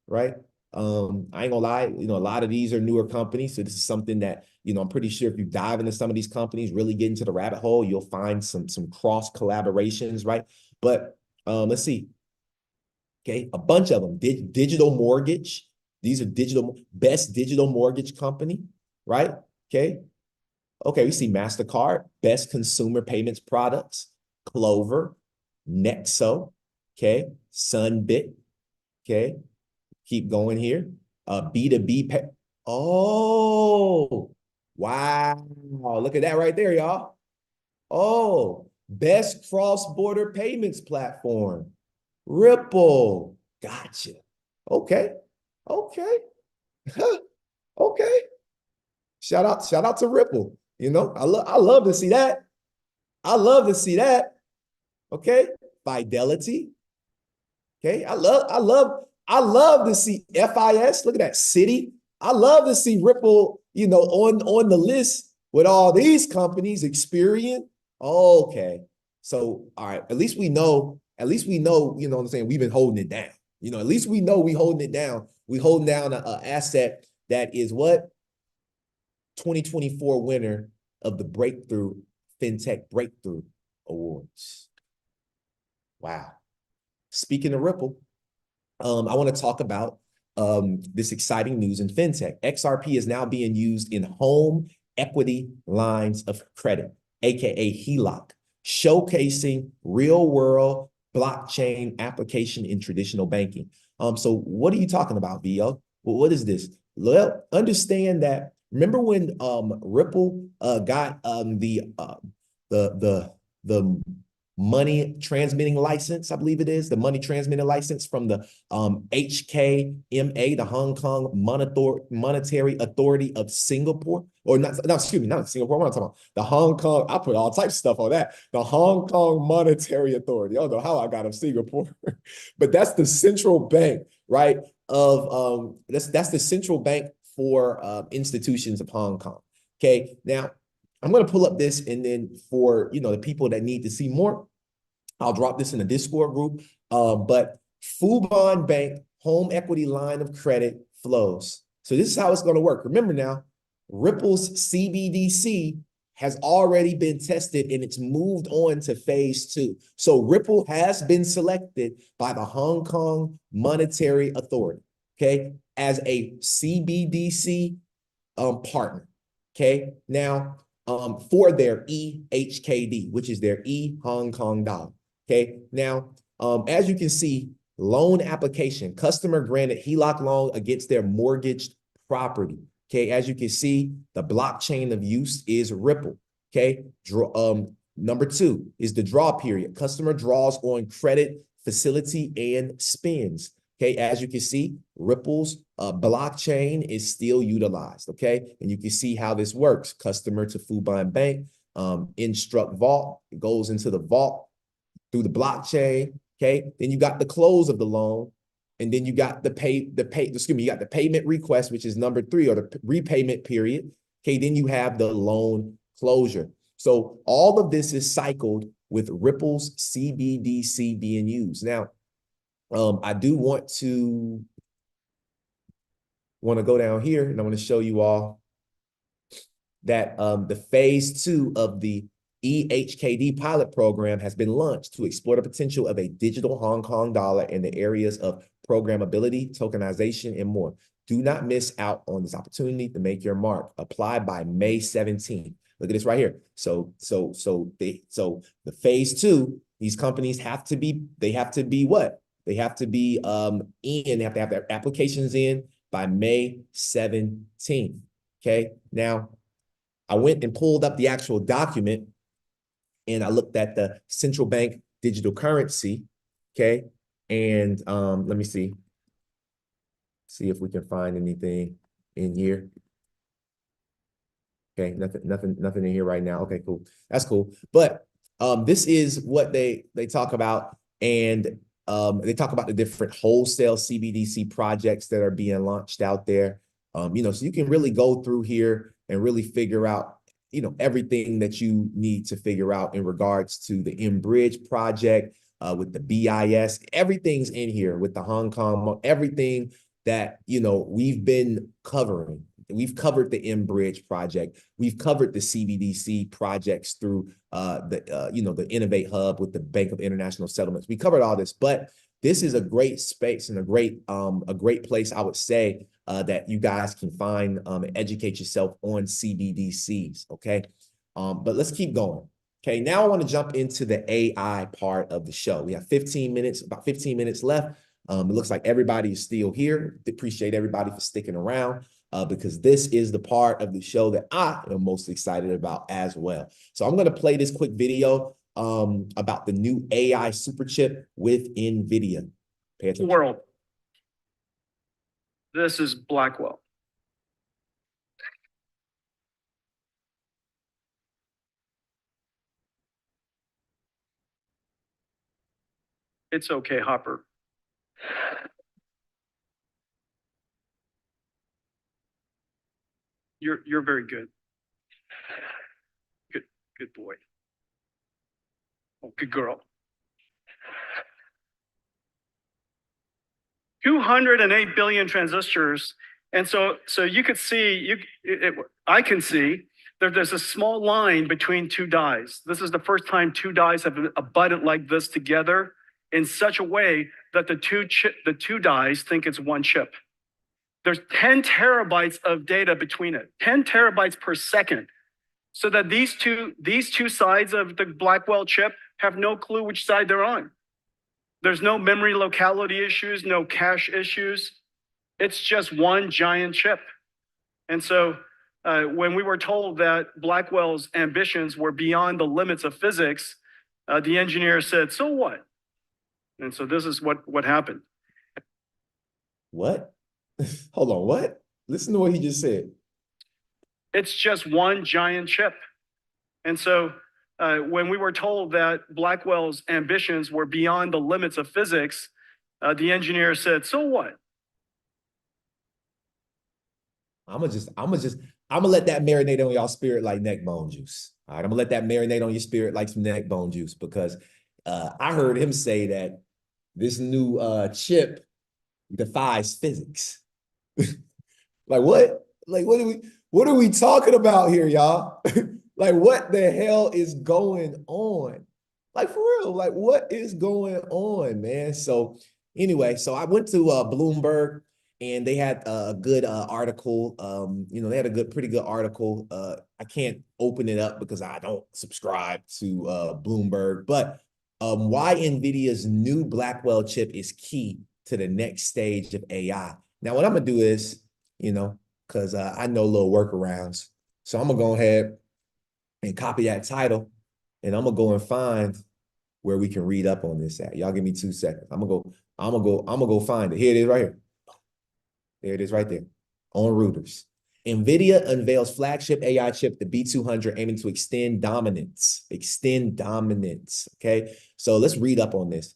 right? I ain't gonna lie, a lot of these are newer companies. So this is something that, I'm pretty sure if you dive into some of these companies, really get into the rabbit hole, you'll find some cross collaborations, right? But let's see. Okay, a bunch of them. Digital mortgage. These are best digital mortgage company, right? Okay. Okay, we see MasterCard, best consumer payments products, Clover, Nexo, okay, Sunbit, okay, keep going here. B2B pay. Oh, wow. Look at that right there, y'all. Oh, best cross-border payments platform, Ripple. Gotcha. Okay. Okay. Okay. Shout out to Ripple. I love to see that. I love to see that. Okay. Fidelity. Okay. I love to see FIS. Look at that. Citi. I love to see Ripple, on the list with all these companies. Experian. Okay. So, all right. At least we know, what I'm saying? We've been holding it down. At least we know we holding it down. We holding down an asset that is what? 2024 winner of the FinTech Breakthrough Awards. Wow. Speaking of Ripple, I want to talk about this exciting news in FinTech. XRP is now being used in home equity lines of credit, aka HELOC, showcasing real-world blockchain application in traditional banking. So what are you talking about, VO? Well, what is this? Well, understand that. Remember when Ripple got the money transmitting license, I believe it is, the money transmitting license from the HKMA, the Hong Kong Monetary Authority of Singapore, or not Singapore, what am I talking about? The Hong Kong, I put all types of stuff on that. The Hong Kong Monetary Authority. I don't know how I got of Singapore, but that's the central bank, right? That's the central bank for institutions of Hong Kong. Okay, now I'm going to pull up this, and then for the people that need to see more, I'll drop this in the Discord group. But Fubon Bank home equity line of credit flows. So this is how it's going to work. Remember now, Ripple's CBDC has already been tested and it's moved on to phase 2. So Ripple has been selected by the Hong Kong Monetary Authority, okay, as a CBDC partner. Okay, now for their EHKD, which is their Hong Kong dollar. Okay, now as you can see, loan application, customer granted HELOC loan against their mortgaged property. Okay, as you can see, the blockchain of use is Ripple. Okay, number 2 is the draw period. Customer draws on credit facility and spends. Okay, as you can see, Ripple's blockchain is still utilized. Okay, and you can see how this works. Customer to Fubon Bank, instruct vault, it goes into the vault through the blockchain. Okay, then you got the close of the loan, and then you got the payment request, which is number 3, or the repayment period. Okay, then you have the loan closure. So all of this is cycled with Ripple's CBDC being used. Now, I do want to go down here, and I want to show you all that the phase 2 of the EHKD pilot program has been launched to explore the potential of a digital Hong Kong dollar in the areas of programmability, tokenization, and more. Do not miss out on this opportunity to make your mark. Apply by May 17th. Look at this right here. So the phase 2, these companies have to be what? They have to be they have to have their applications in by May 17th. Okay. Now, I went and pulled up the actual document, and I looked at the central bank digital currency. Okay. And let me see if we can find anything in here. Okay, nothing in here right now. Okay, cool. That's cool. But this is what they talk about, and they talk about the different wholesale CBDC projects that are being launched out there. So you can really go through here and really figure out everything that you need to figure out in regards to the Enbridge project, with the BIS, everything's in here with the Hong Kong, everything that, we've been covering. We've covered the Enbridge project. We've covered the CBDC projects through the Innovate Hub with the Bank of International Settlements. We covered all this, but this is a great space and a great place, I would say, that you guys can find and educate yourself on CBDCs. Okay, but let's keep going. Okay, now I want to jump into the AI part of the show. We have about 15 minutes left. It looks like everybody is still here. Appreciate everybody for sticking around, because this is the part of the show that I am most excited about as well. So I'm going to play this quick video about the new AI super chip with Nvidia. Pay attention. World. This is Blackwell. It's okay, Hopper. You're very good. Good boy. Oh, good girl. 208 billion transistors. And so you could see, I can see that there's a small line between two dies. This is the first time two dies have abutted like this together in such a way that the two dies think it's one chip. There's 10 terabytes of data between it, 10 terabytes per second. So that these two sides of the Blackwell chip have no clue which side they're on. There's no memory locality issues, no cache issues. It's just one giant chip. And so when we were told that Blackwell's ambitions were beyond the limits of physics, the engineer said, so what? And so this is what happened. What? Hold on, what? Listen to what he just said. It's just one giant chip. And so when we were told that Blackwell's ambitions were beyond the limits of physics, the engineer said, so what? I'm gonna let that marinate on y'all spirit like neck bone juice. All right, I'm gonna let that marinate on your spirit like some neck bone juice, because I heard him say that this new chip defies physics. Like what? Like what are we talking about here, y'all? Like what the hell is going on? Like for real, like what is going on, man? So anyway, so I went to Bloomberg, and they had a good article. They had a pretty good article. I can't open it up because I don't subscribe to Bloomberg, but why NVIDIA's new Blackwell chip is key to the next stage of AI. Now, what I'm gonna do is, because I know little workarounds, so I'm gonna go ahead and copy that title, and I'm gonna go and find where we can read up on this at. Y'all give me 2 seconds. I'm gonna go find it. Here it is right here. There it is right there on Reuters. NVIDIA unveils flagship AI chip, the B200, aiming to extend dominance. Okay, so let's read up on this.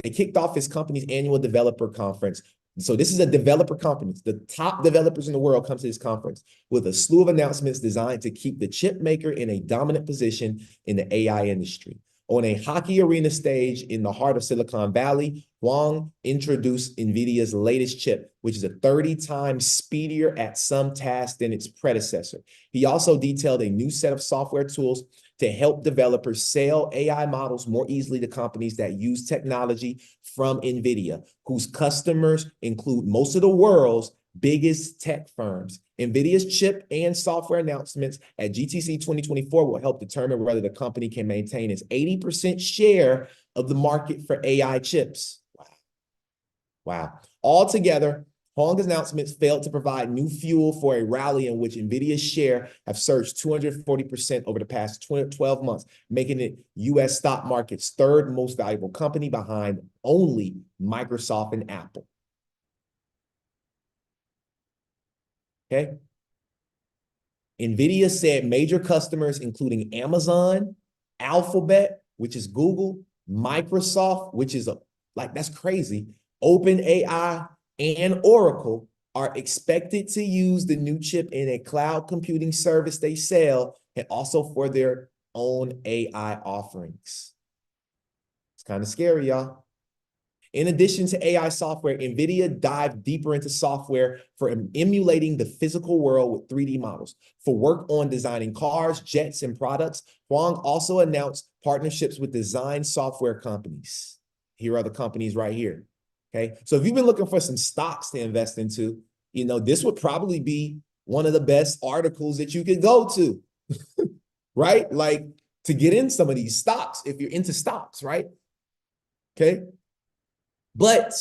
They kicked off his company's annual developer conference. So this is a developer conference. The top developers in the world come to this conference with a slew of announcements designed to keep the chip maker in a dominant position in the AI industry. On a hockey arena stage in the heart of Silicon Valley, Huang introduced NVIDIA's latest chip, which is a 30 times speedier at some tasks than its predecessor. He also detailed a new set of software tools to help developers sell AI models more easily to companies that use technology from NVIDIA, whose customers include most of the world's biggest tech firms. NVIDIA's chip and software announcements at GTC 2024 will help determine whether the company can maintain its 80% share of the market for AI chips. Wow. Altogether, Huang's announcements failed to provide new fuel for a rally in which NVIDIA's share have surged 240% over the past 12 months, making it U.S. stock market's third most valuable company behind only Microsoft and Apple. Okay. NVIDIA said major customers, including Amazon, Alphabet, which is Google, Microsoft, which is that's crazy, OpenAI, and Oracle, are expected to use the new chip in a cloud computing service they sell and also for their own AI offerings. It's kind of scary, y'all. In addition to AI software, Nvidia dived deeper into software for emulating the physical world with 3D models. For work on designing cars, jets, and products, Huang also announced partnerships with design software companies. Here are the companies right here. Okay, so if you've been looking for some stocks to invest into, you know, this would probably be one of the best articles that you could go to, right? Like to get in some of these stocks if you're into stocks, right? Okay. But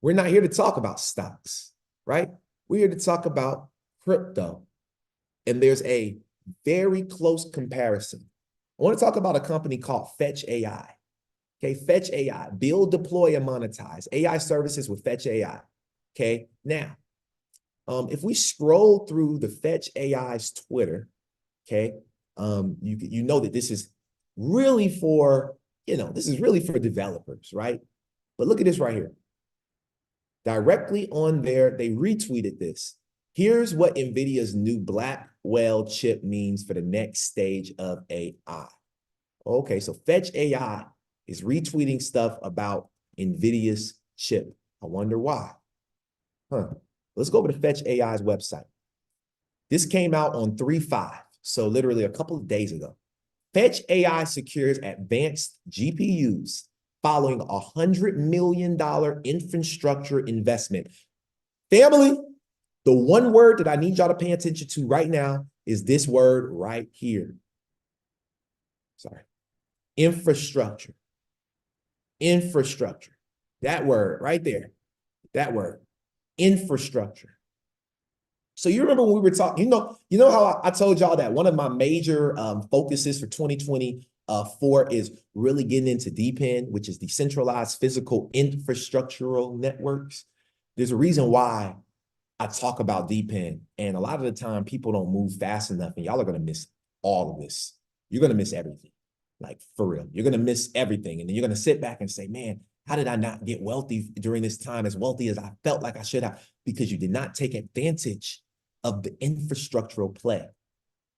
we're not here to talk about stocks, right? We're here to talk about crypto. And there's a very close comparison. I want to talk about a company called Fetch AI. Okay, Fetch AI, build, deploy, and monetize AI services with Fetch AI. Okay, now, if we scroll through the Fetch AI's Twitter, okay, you know that this is really for, this is really for developers, right? But look at this right here. Directly on there, they retweeted this. Here's what NVIDIA's new Blackwell chip means for the next stage of AI. Okay, so Fetch AI is retweeting stuff about NVIDIA's chip. I wonder why. Let's go over to Fetch AI's website. This came out on 3/5, so literally a couple of days ago. Fetch AI secures advanced GPUs following a $100 million infrastructure investment. Family, the one word that I need y'all to pay attention to right now is this word right here. Sorry. Infrastructure. Infrastructure. That word right there. That word. Infrastructure. So you remember when we were talking, you know how I told y'all that one of my major focuses for 2024 is really getting into DePIN, which is decentralized physical infrastructural networks. There's a reason why I talk about DePIN, and a lot of the time people don't move fast enough, and y'all are going to miss all of this. You're going to miss everything, like for real. You're going to miss everything, and then you're going to sit back and say, man, how did I not get wealthy during this time, as wealthy as I felt like I should have? Because you did not take advantage of the infrastructural play.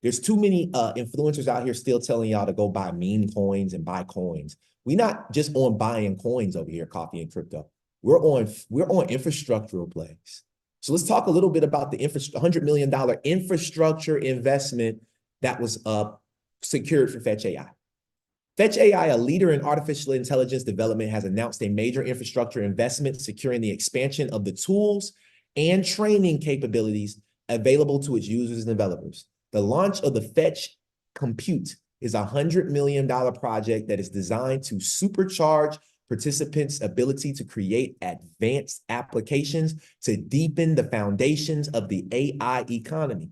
There's too many influencers out here still telling y'all to go buy meme coins and buy coins. We're not just on buying coins over here, Coffee and Crypto. We're on infrastructural plays. So let's talk a little bit about the $100 million infrastructure investment that was secured for Fetch AI. Fetch AI, a leader in artificial intelligence development, has announced a major infrastructure investment securing the expansion of the tools and training capabilities available to its users and developers. The launch of the Fetch Compute is a $100 million project that is designed to supercharge participants' ability to create advanced applications to deepen the foundations of the AI economy.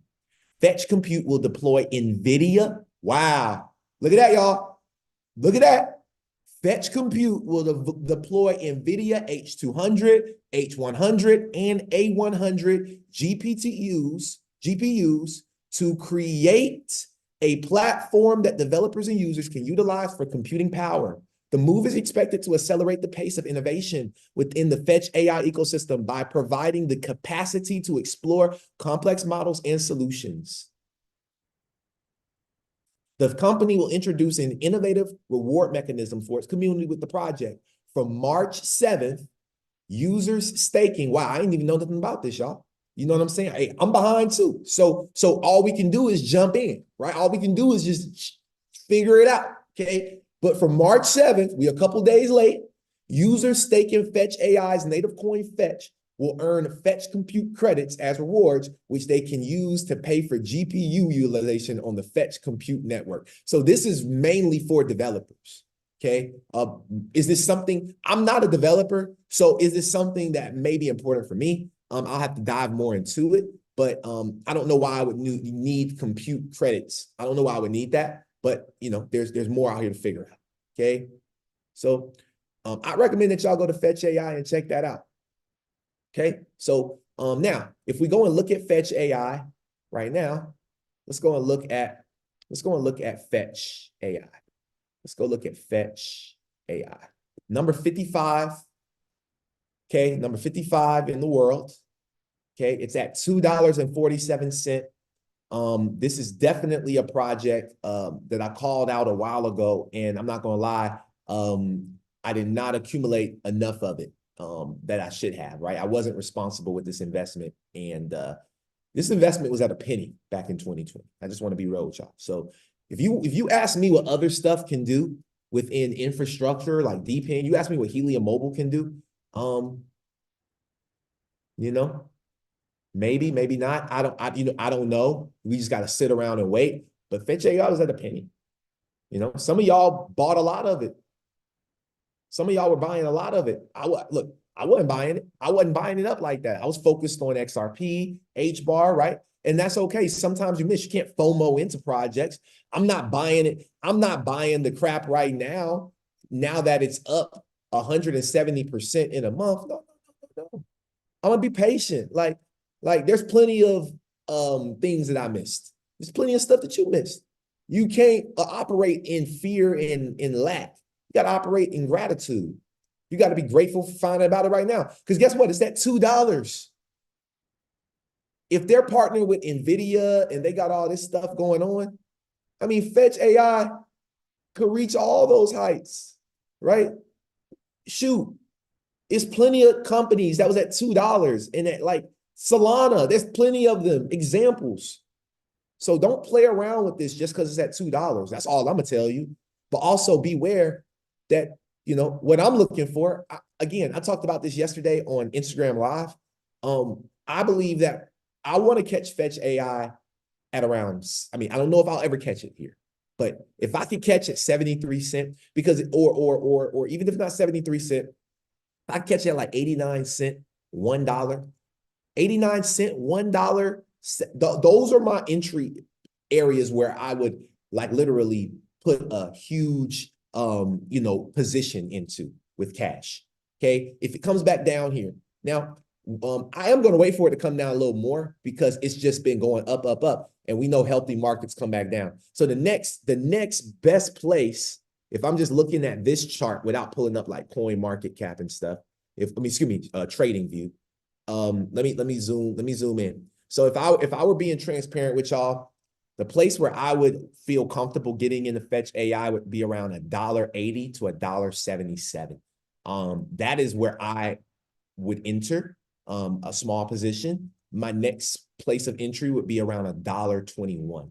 Fetch Compute will deploy Nvidia. Wow. Look at that, y'all. Look at that. Fetch Compute will deploy Nvidia H200, H100, and A100 GPUs to create a platform that developers and users can utilize for computing power. The move is expected to accelerate the pace of innovation within the Fetch AI ecosystem by providing the capacity to explore complex models and solutions. The company will introduce an innovative reward mechanism for its community with the project. From March 7th, users staking. Wow, I didn't even know nothing about this, y'all. You know what I'm saying? Hey, I'm behind too. So all we can do is jump in, right? All we can do is just figure it out, okay? But from March 7th, we're a couple days late. Users staking Fetch AI's native coin Fetch will earn Fetch Compute credits as rewards, which they can use to pay for GPU utilization on the Fetch Compute network. So this is mainly for developers, okay? Is this something, I'm not a developer, so is this something that may be important for me? I'll have to dive more into it, but I don't know why I would need compute credits. I don't know why I would need that, but there's more out here to figure out, okay? So I recommend that y'all go to Fetch AI and check that out. Okay, so now if we go and look at Fetch AI right now, let's go and look at Fetch AI. Let's go look at Fetch AI. Number 55. Okay, number 55 in the world. Okay, it's at $2.47 This is definitely a project that I called out a while ago, and I'm not gonna lie, I did not accumulate enough of it that I should have, right? I wasn't responsible with this investment, and this investment was at a penny back in 2020. I just want to be real with y'all. So if you ask me what other stuff can do within infrastructure like DPN, you ask me what Helium Mobile can do, you know, maybe, maybe not. I don't know. We just got to sit around and wait. But Fetch AI was at a penny. You know, some of y'all bought a lot of it. Some of y'all were buying a lot of it. Look, I wasn't buying it. I wasn't buying it up like that. I was focused on XRP, HBAR, right? And that's okay. Sometimes you miss. You can't FOMO into projects. I'm not buying it. I'm not buying the crap right now. Now that it's up 170% in a month. No, no, no. I'm gonna be patient. Like there's plenty of things that I missed. There's plenty of stuff that you missed. You can't operate in fear and in lack. You got to operate in gratitude. You got to be grateful for finding about it right now. Because guess what? It's that $2. If they're partnering with Nvidia and they got all this stuff going on, I mean, Fetch AI could reach all those heights, right? Shoot, it's plenty of companies that was at $2 and at like Solana, there's plenty of them, examples. So don't play around with this just because it's at $2. That's all I'm gonna tell you. But also beware that, you know, what I'm looking for, I talked about this yesterday on Instagram Live. I believe that I want to catch Fetch AI at around, I mean, I don't know if I'll ever catch it here, but if I could catch it 73 cents, because, or even if not 73 cents, I catch it at like 89 cents, $1, 89 cents, $1. Those are my entry areas where I would like literally put a huge, you know, position into with cash. Okay. If it comes back down here now, I am going to wait for it to come down a little more because it's just been going up, up, up. And we know healthy markets come back down. So the next best place, if I'm just looking at this chart without pulling up like coin market cap and stuff, trading view. Let me zoom in. So if I were being transparent with y'all, the place where I would feel comfortable getting into Fetch AI would be around $1.80 to $1.77. That is where I would enter a small position. My next place of entry would be around $1.21.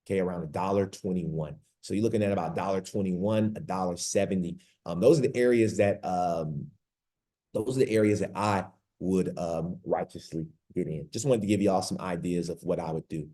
Okay, around $1.21. So you're looking at about $1.21, $1.70. Those are the areas that I would righteously get in. Just wanted to give y'all some ideas of what I would do.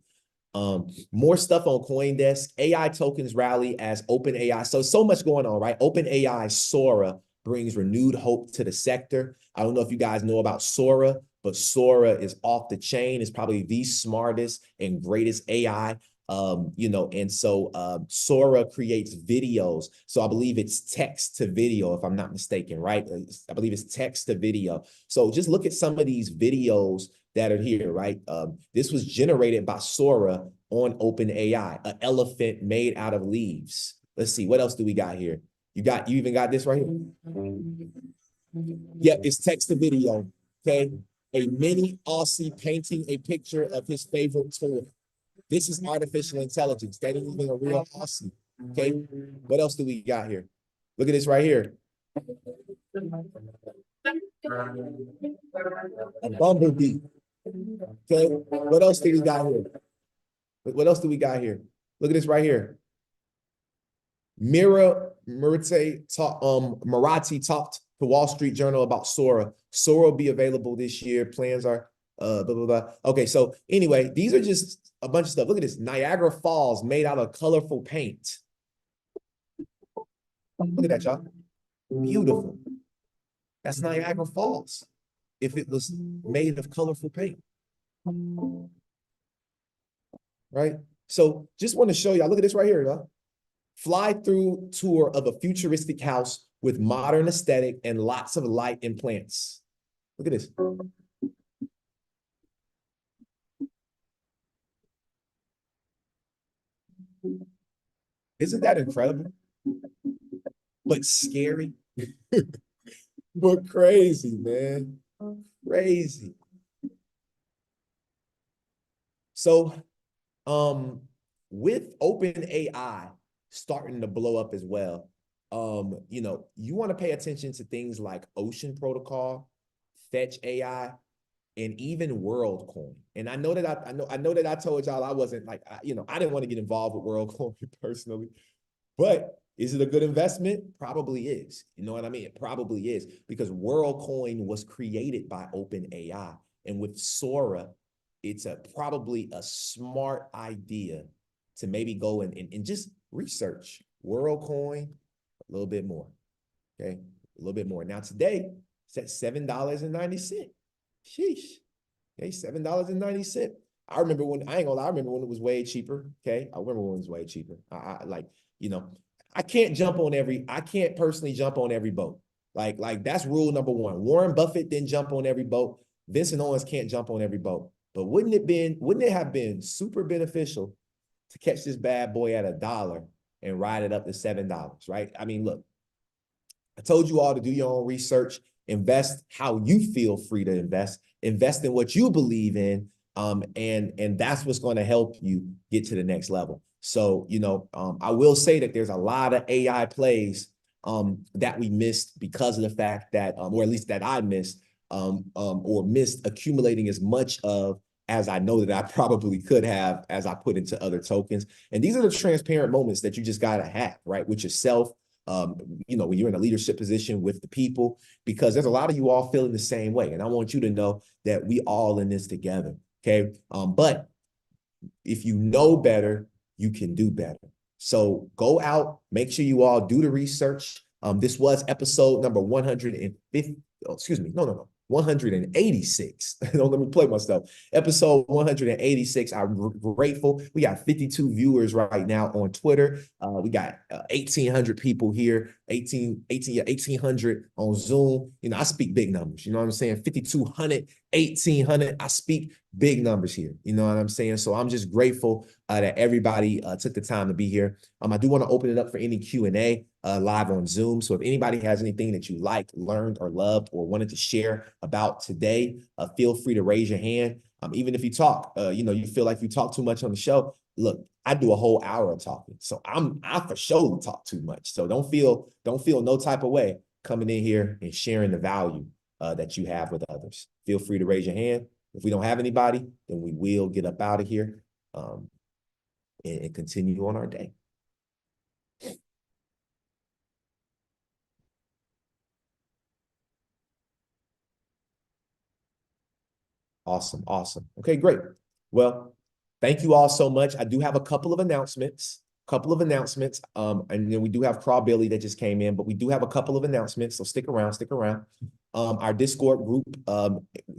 More stuff on CoinDesk. AI tokens rally as OpenAI. So much going on, right? OpenAI Sora brings renewed hope to the sector. I don't know if you guys know about Sora, but Sora is off the chain. It's probably the smartest and greatest AI. You know, and so Sora creates videos. So I believe it's text to video, if I'm not mistaken, right? I believe it's text to video. So just look at some of these videos that are here, right? This was generated by Sora on OpenAI, an elephant made out of leaves. Let's see, what else do we got here? You even got this right here? Yep, it's text to video, okay? A mini Aussie painting a picture of his favorite toy. This is artificial intelligence. That ain't even a real Aussie. Okay. What else do we got here? Look at this right here. A bumblebee. Okay. What else do we got here? What else do we got here? Look at this right here. Marathi talked to Wall Street Journal about Sora. Sora will be available this year. Plans are blah, blah, blah. Okay, so anyway, these are just a bunch of stuff. Look at this. Niagara Falls made out of colorful paint. Look at that, y'all. Beautiful. That's Niagara Falls if it was made of colorful paint. Right? So just want to show y'all. Look at this right here, y'all. Fly-through tour of a futuristic house with modern aesthetic and lots of light and plants. Look at this. Isn't that incredible? But scary. But crazy, man. Crazy. So With open AI starting to blow up as well, you want to pay attention to things like Ocean Protocol, Fetch AI, and even WorldCoin. And I know that I know that I told y'all I wasn't like, I didn't want to get involved with WorldCoin personally, but is it a good investment? Probably is. You know what I mean? It probably is, because WorldCoin was created by OpenAI. And with Sora, it's probably a smart idea to maybe go and just research WorldCoin a little bit more. Okay, a little bit more. Now today, it's at $7.90. Sheesh. Okay, $7.90. I remember when, I ain't gonna lie, I remember when it was way cheaper. Okay, I remember when it was way cheaper. I can't personally jump on every boat. Like that's rule number one. Warren Buffett didn't jump on every boat. Vincent Owens can't jump on every boat. But wouldn't it have been super beneficial to catch this bad boy at $1 and ride it up to $7, right? I mean, look, I told you all to do your own research, invest how you feel free to invest in what you believe in, and that's what's going to help you get to the next level. So, I will say that there's a lot of AI plays that we missed because of the fact that, or at least that I missed, or missed accumulating as much of as I know that I probably could have as I put into other tokens. And these are the transparent moments that you just got to have, right, with yourself, when you're in a leadership position with the people, because there's a lot of you all feeling the same way. And I want you to know that we all in this together. Okay. But if you know better, you can do better. So go out, make sure you all do the research. This was episode number 150. Oh, excuse me. No. 186. Don't let me play myself. Episode 186. I'm grateful. We got 52 viewers right now on Twitter. We got 1,800 people here, 1,800 on Zoom. I speak big numbers. You know what I'm saying? 5,200, 1,800. I speak big numbers here. You know what I'm saying? So I'm just grateful that everybody took the time to be here. I do want to open it up for any Q&A live on Zoom. So if anybody has anything that you liked, learned, or loved, or wanted to share about today, feel free to raise your hand. Even if you talk, you feel like you talk too much on the show. Look, I do a whole hour of talking, so I for sure talk too much. So don't feel no type of way coming in here and sharing the value that you have with others. Feel free to raise your hand. If we don't have anybody, then we will get up out of here and continue on our day. Awesome. Okay, great. Well, thank you all so much. I do have a couple of announcements. And then we do have Crawbilly that just came in, but we do have a couple of announcements. So stick around. Our Discord group,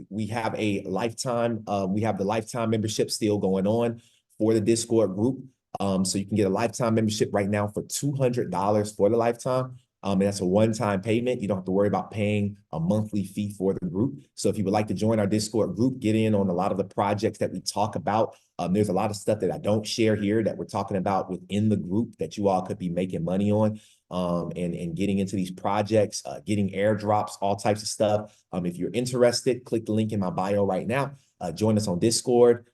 we have the lifetime membership still going on for the Discord group. So you can get a lifetime membership right now for $200 for the lifetime. And that's a one-time payment. You don't have to worry about paying a monthly fee for the group. So if you would like to join our Discord group, get in on a lot of the projects that we talk about. There's a lot of stuff that I don't share here that we're talking about within the group that you all could be making money on, and getting into these projects, getting airdrops, all types of stuff. If you're interested, click the link in my bio right now. Join us on Discord.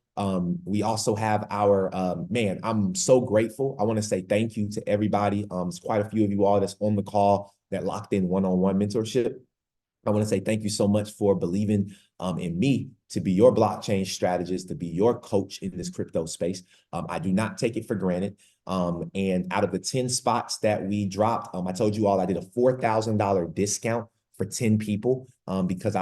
We also have our, I'm so grateful. I want to say thank you to everybody. There's quite a few of you all that's on the call that locked in one-on-one mentorship. I want to say thank you so much for believing in me to be your blockchain strategist, to be your coach in this crypto space. I do not take it for granted. And out of the 10 spots that we dropped, I told you all I did a $4,000 discount for 10 people because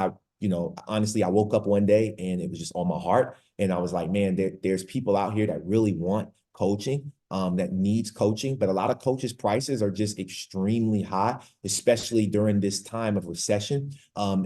honestly, I woke up one day and it was just on my heart. And I was like, man, there's people out here that really want coaching, that needs coaching, but a lot of coaches' prices are just extremely high, especially during this time of recession. I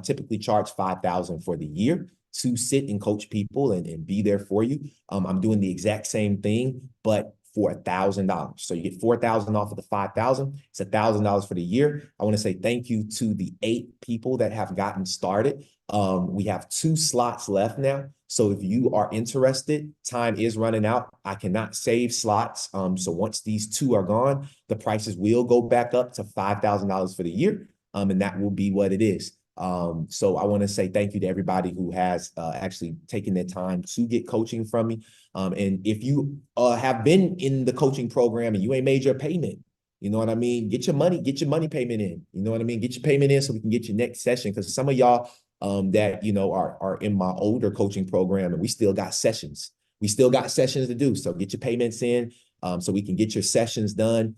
typically charge $5,000 for the year to sit and coach people and be there for you. I'm doing the exact same thing, but for $1,000. So you get $4,000 off of the $5,000. It's $1,000 for the year. I want to say thank you to the 8 people that have gotten started. We have 2 slots left now. So if you are interested, time is running out. I cannot save slots. So once these 2 are gone, the prices will go back up to $5,000 for the year. And that will be what it is. So I want to say thank you to everybody who has actually taken their time to get coaching from me. And if you have been in the coaching program and you ain't made your payment, you know what I mean? Get your money payment in. You know what I mean? Get your payment in so we can get your next session. Because some of y'all that are in my older coaching program, and we still got sessions. We still got sessions to do. So get your payments in so we can get your sessions done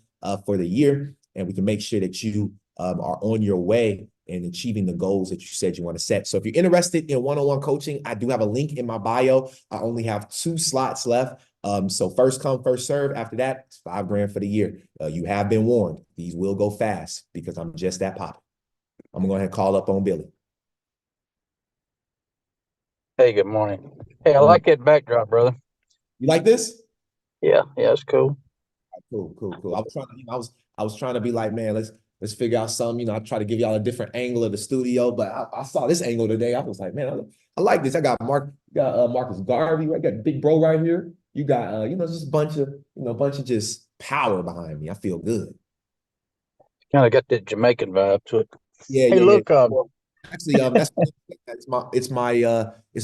for the year, and we can make sure that you are on your way and achieving the goals that you said you want to set. So if you're interested in one-on-one coaching, I do have a link in my bio. I only have 2 slots left. So first come, first serve. After that, it's $5,000 for the year. You have been warned. These will go fast because I'm just that popular. I'm going to go ahead and call up on Billy. Hey, good morning. Hey, I like that backdrop, brother. You like this? Yeah, it's cool. Cool. I was trying to be like, man, let's figure out something. I try to give y'all a different angle of the studio, but I saw this angle today. I was like, man, I like this. I got Marcus Garvey. I got Big Bro right here. You got just a bunch of just power behind me. I feel good. Kind of got that Jamaican vibe to it. Yeah, Hey, yeah, look, yeah. Actually, it's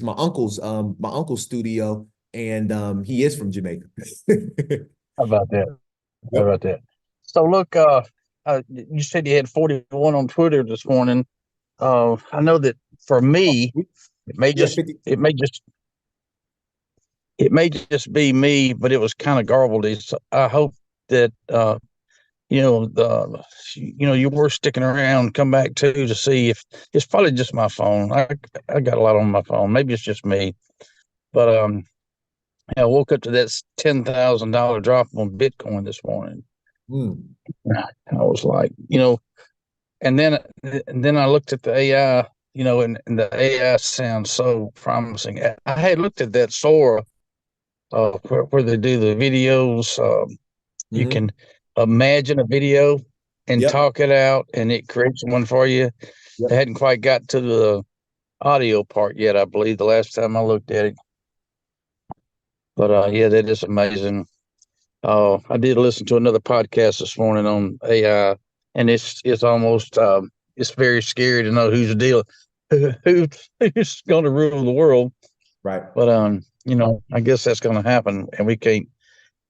my uncle's studio, and he is from Jamaica. how about that? How about that? So look, you said you had 41 on Twitter this morning. I know that for me, it may Yeah, just 50. it may be me, but it was kind of garbled. So I hope that you were sticking around, come back to see if it's probably just my phone. I got a lot on my phone. Maybe it's just me, but I woke up to that $10,000 drop on Bitcoin this morning. I was like, and then I looked at the AI, and the AI sounds so promising. I had looked at that Sora, where they do the videos. You can imagine a video and Yep. talk it out, and it creates one for you. Yep. They hadn't quite got to the audio part yet, I believe, the last time I looked at it. But yeah, that is amazing. I did listen to another podcast this morning on AI, and it's almost it's very scary to know who's who's going to rule the world. Right. But I guess that's going to happen, and we can't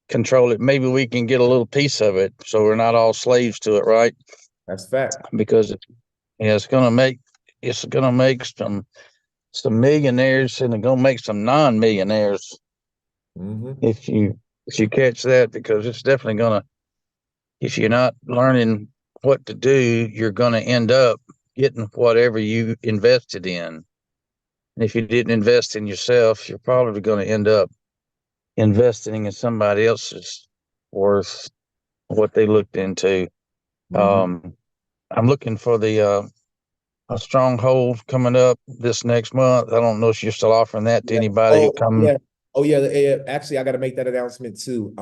control it. Maybe we can get a little piece of it, so we're not all slaves to it, right? That's a fact. Because it's going to make some millionaires, and it's going to make some non-millionaires. If you catch that, because it's definitely going to, if you're not learning what to do, you're going to end up getting whatever you invested in. And if you didn't invest in yourself, you're probably going to end up investing in somebody else's worth, what they looked into. I'm looking for the a stronghold coming up this next month. I don't know if you're still offering that to anybody who comes. Yeah. Actually, I got to make that announcement too.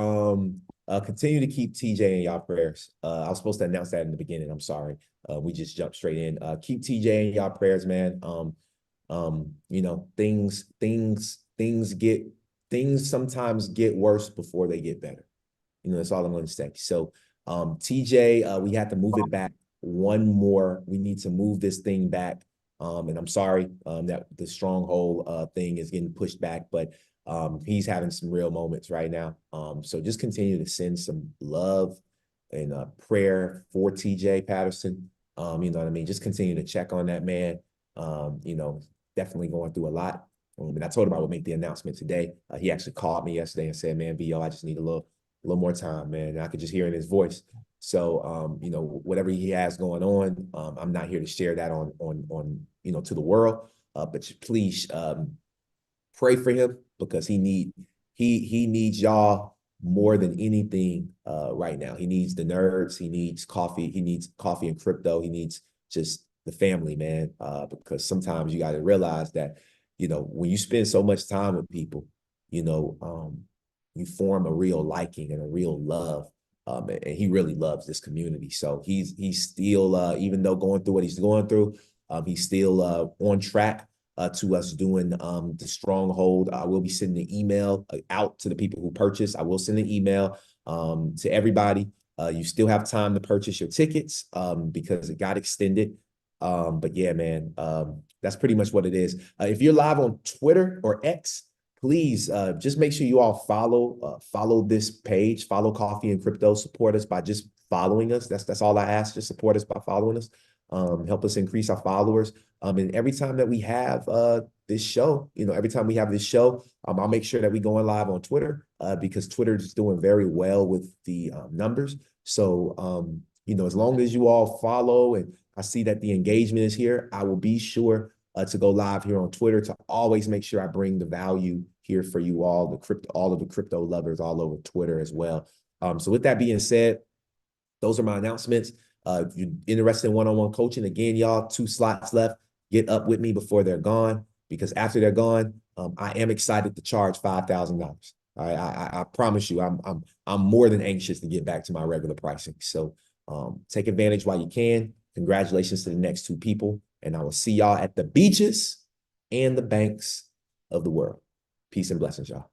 Continue to keep TJ in y'all prayers. I was supposed to announce that in the beginning. I'm sorry. We just jumped straight in. Keep TJ in y'all prayers, man. Things sometimes get worse before they get better. That's all I'm going to say. So, TJ, we had to move it back one more. We need to move this thing back. And I'm sorry that the stronghold thing is getting pushed back, but he's having some real moments right now. So just continue to send some love and prayer for TJ Patterson. You know what I mean? Just continue to check on that man. Definitely going through a lot. And I told him I would make the announcement today. He actually called me yesterday and said, man, BO, I just need a little more time, man. And I could just hear in his voice. So, whatever he has going on, I'm not here to share that on to the world. But please pray for him, because he needs y'all more than anything right now. He needs the nerds. He needs coffee. He needs coffee and crypto. He needs just the family, man. Because sometimes you got to realize that, when you spend so much time with people, you form a real liking and a real love. And he really loves this community. So he's still, even though going through what he's going through, he's still on track to us doing the stronghold. I will be sending an email out to the people who purchase. I will send an email to everybody. You still have time to purchase your tickets because it got extended. But yeah, man, that's pretty much what it is. If you're live on Twitter or X, please just make sure you all follow this page, follow Coffee and Crypto, support us by just following us. That's all I ask. Just support us by following us. Help us increase our followers. And every time that we have this show, every time we have this show, I'll make sure that we go live on Twitter because Twitter is doing very well with the numbers. So, as long as you all follow and I see that the engagement is here, I will be sure to go live here on Twitter to always make sure I bring the value here for you all, all of the crypto lovers all over Twitter as well. So with that being said, those are my announcements. If you're interested in one-on-one coaching, again, y'all, 2 slots left. Get up with me before they're gone, because after they're gone, I am excited to charge $5,000. All right, I promise you, I'm more than anxious to get back to my regular pricing. So take advantage while you can. Congratulations to the next 2 people, and I will see y'all at the beaches and the banks of the world. Peace and blessings, y'all.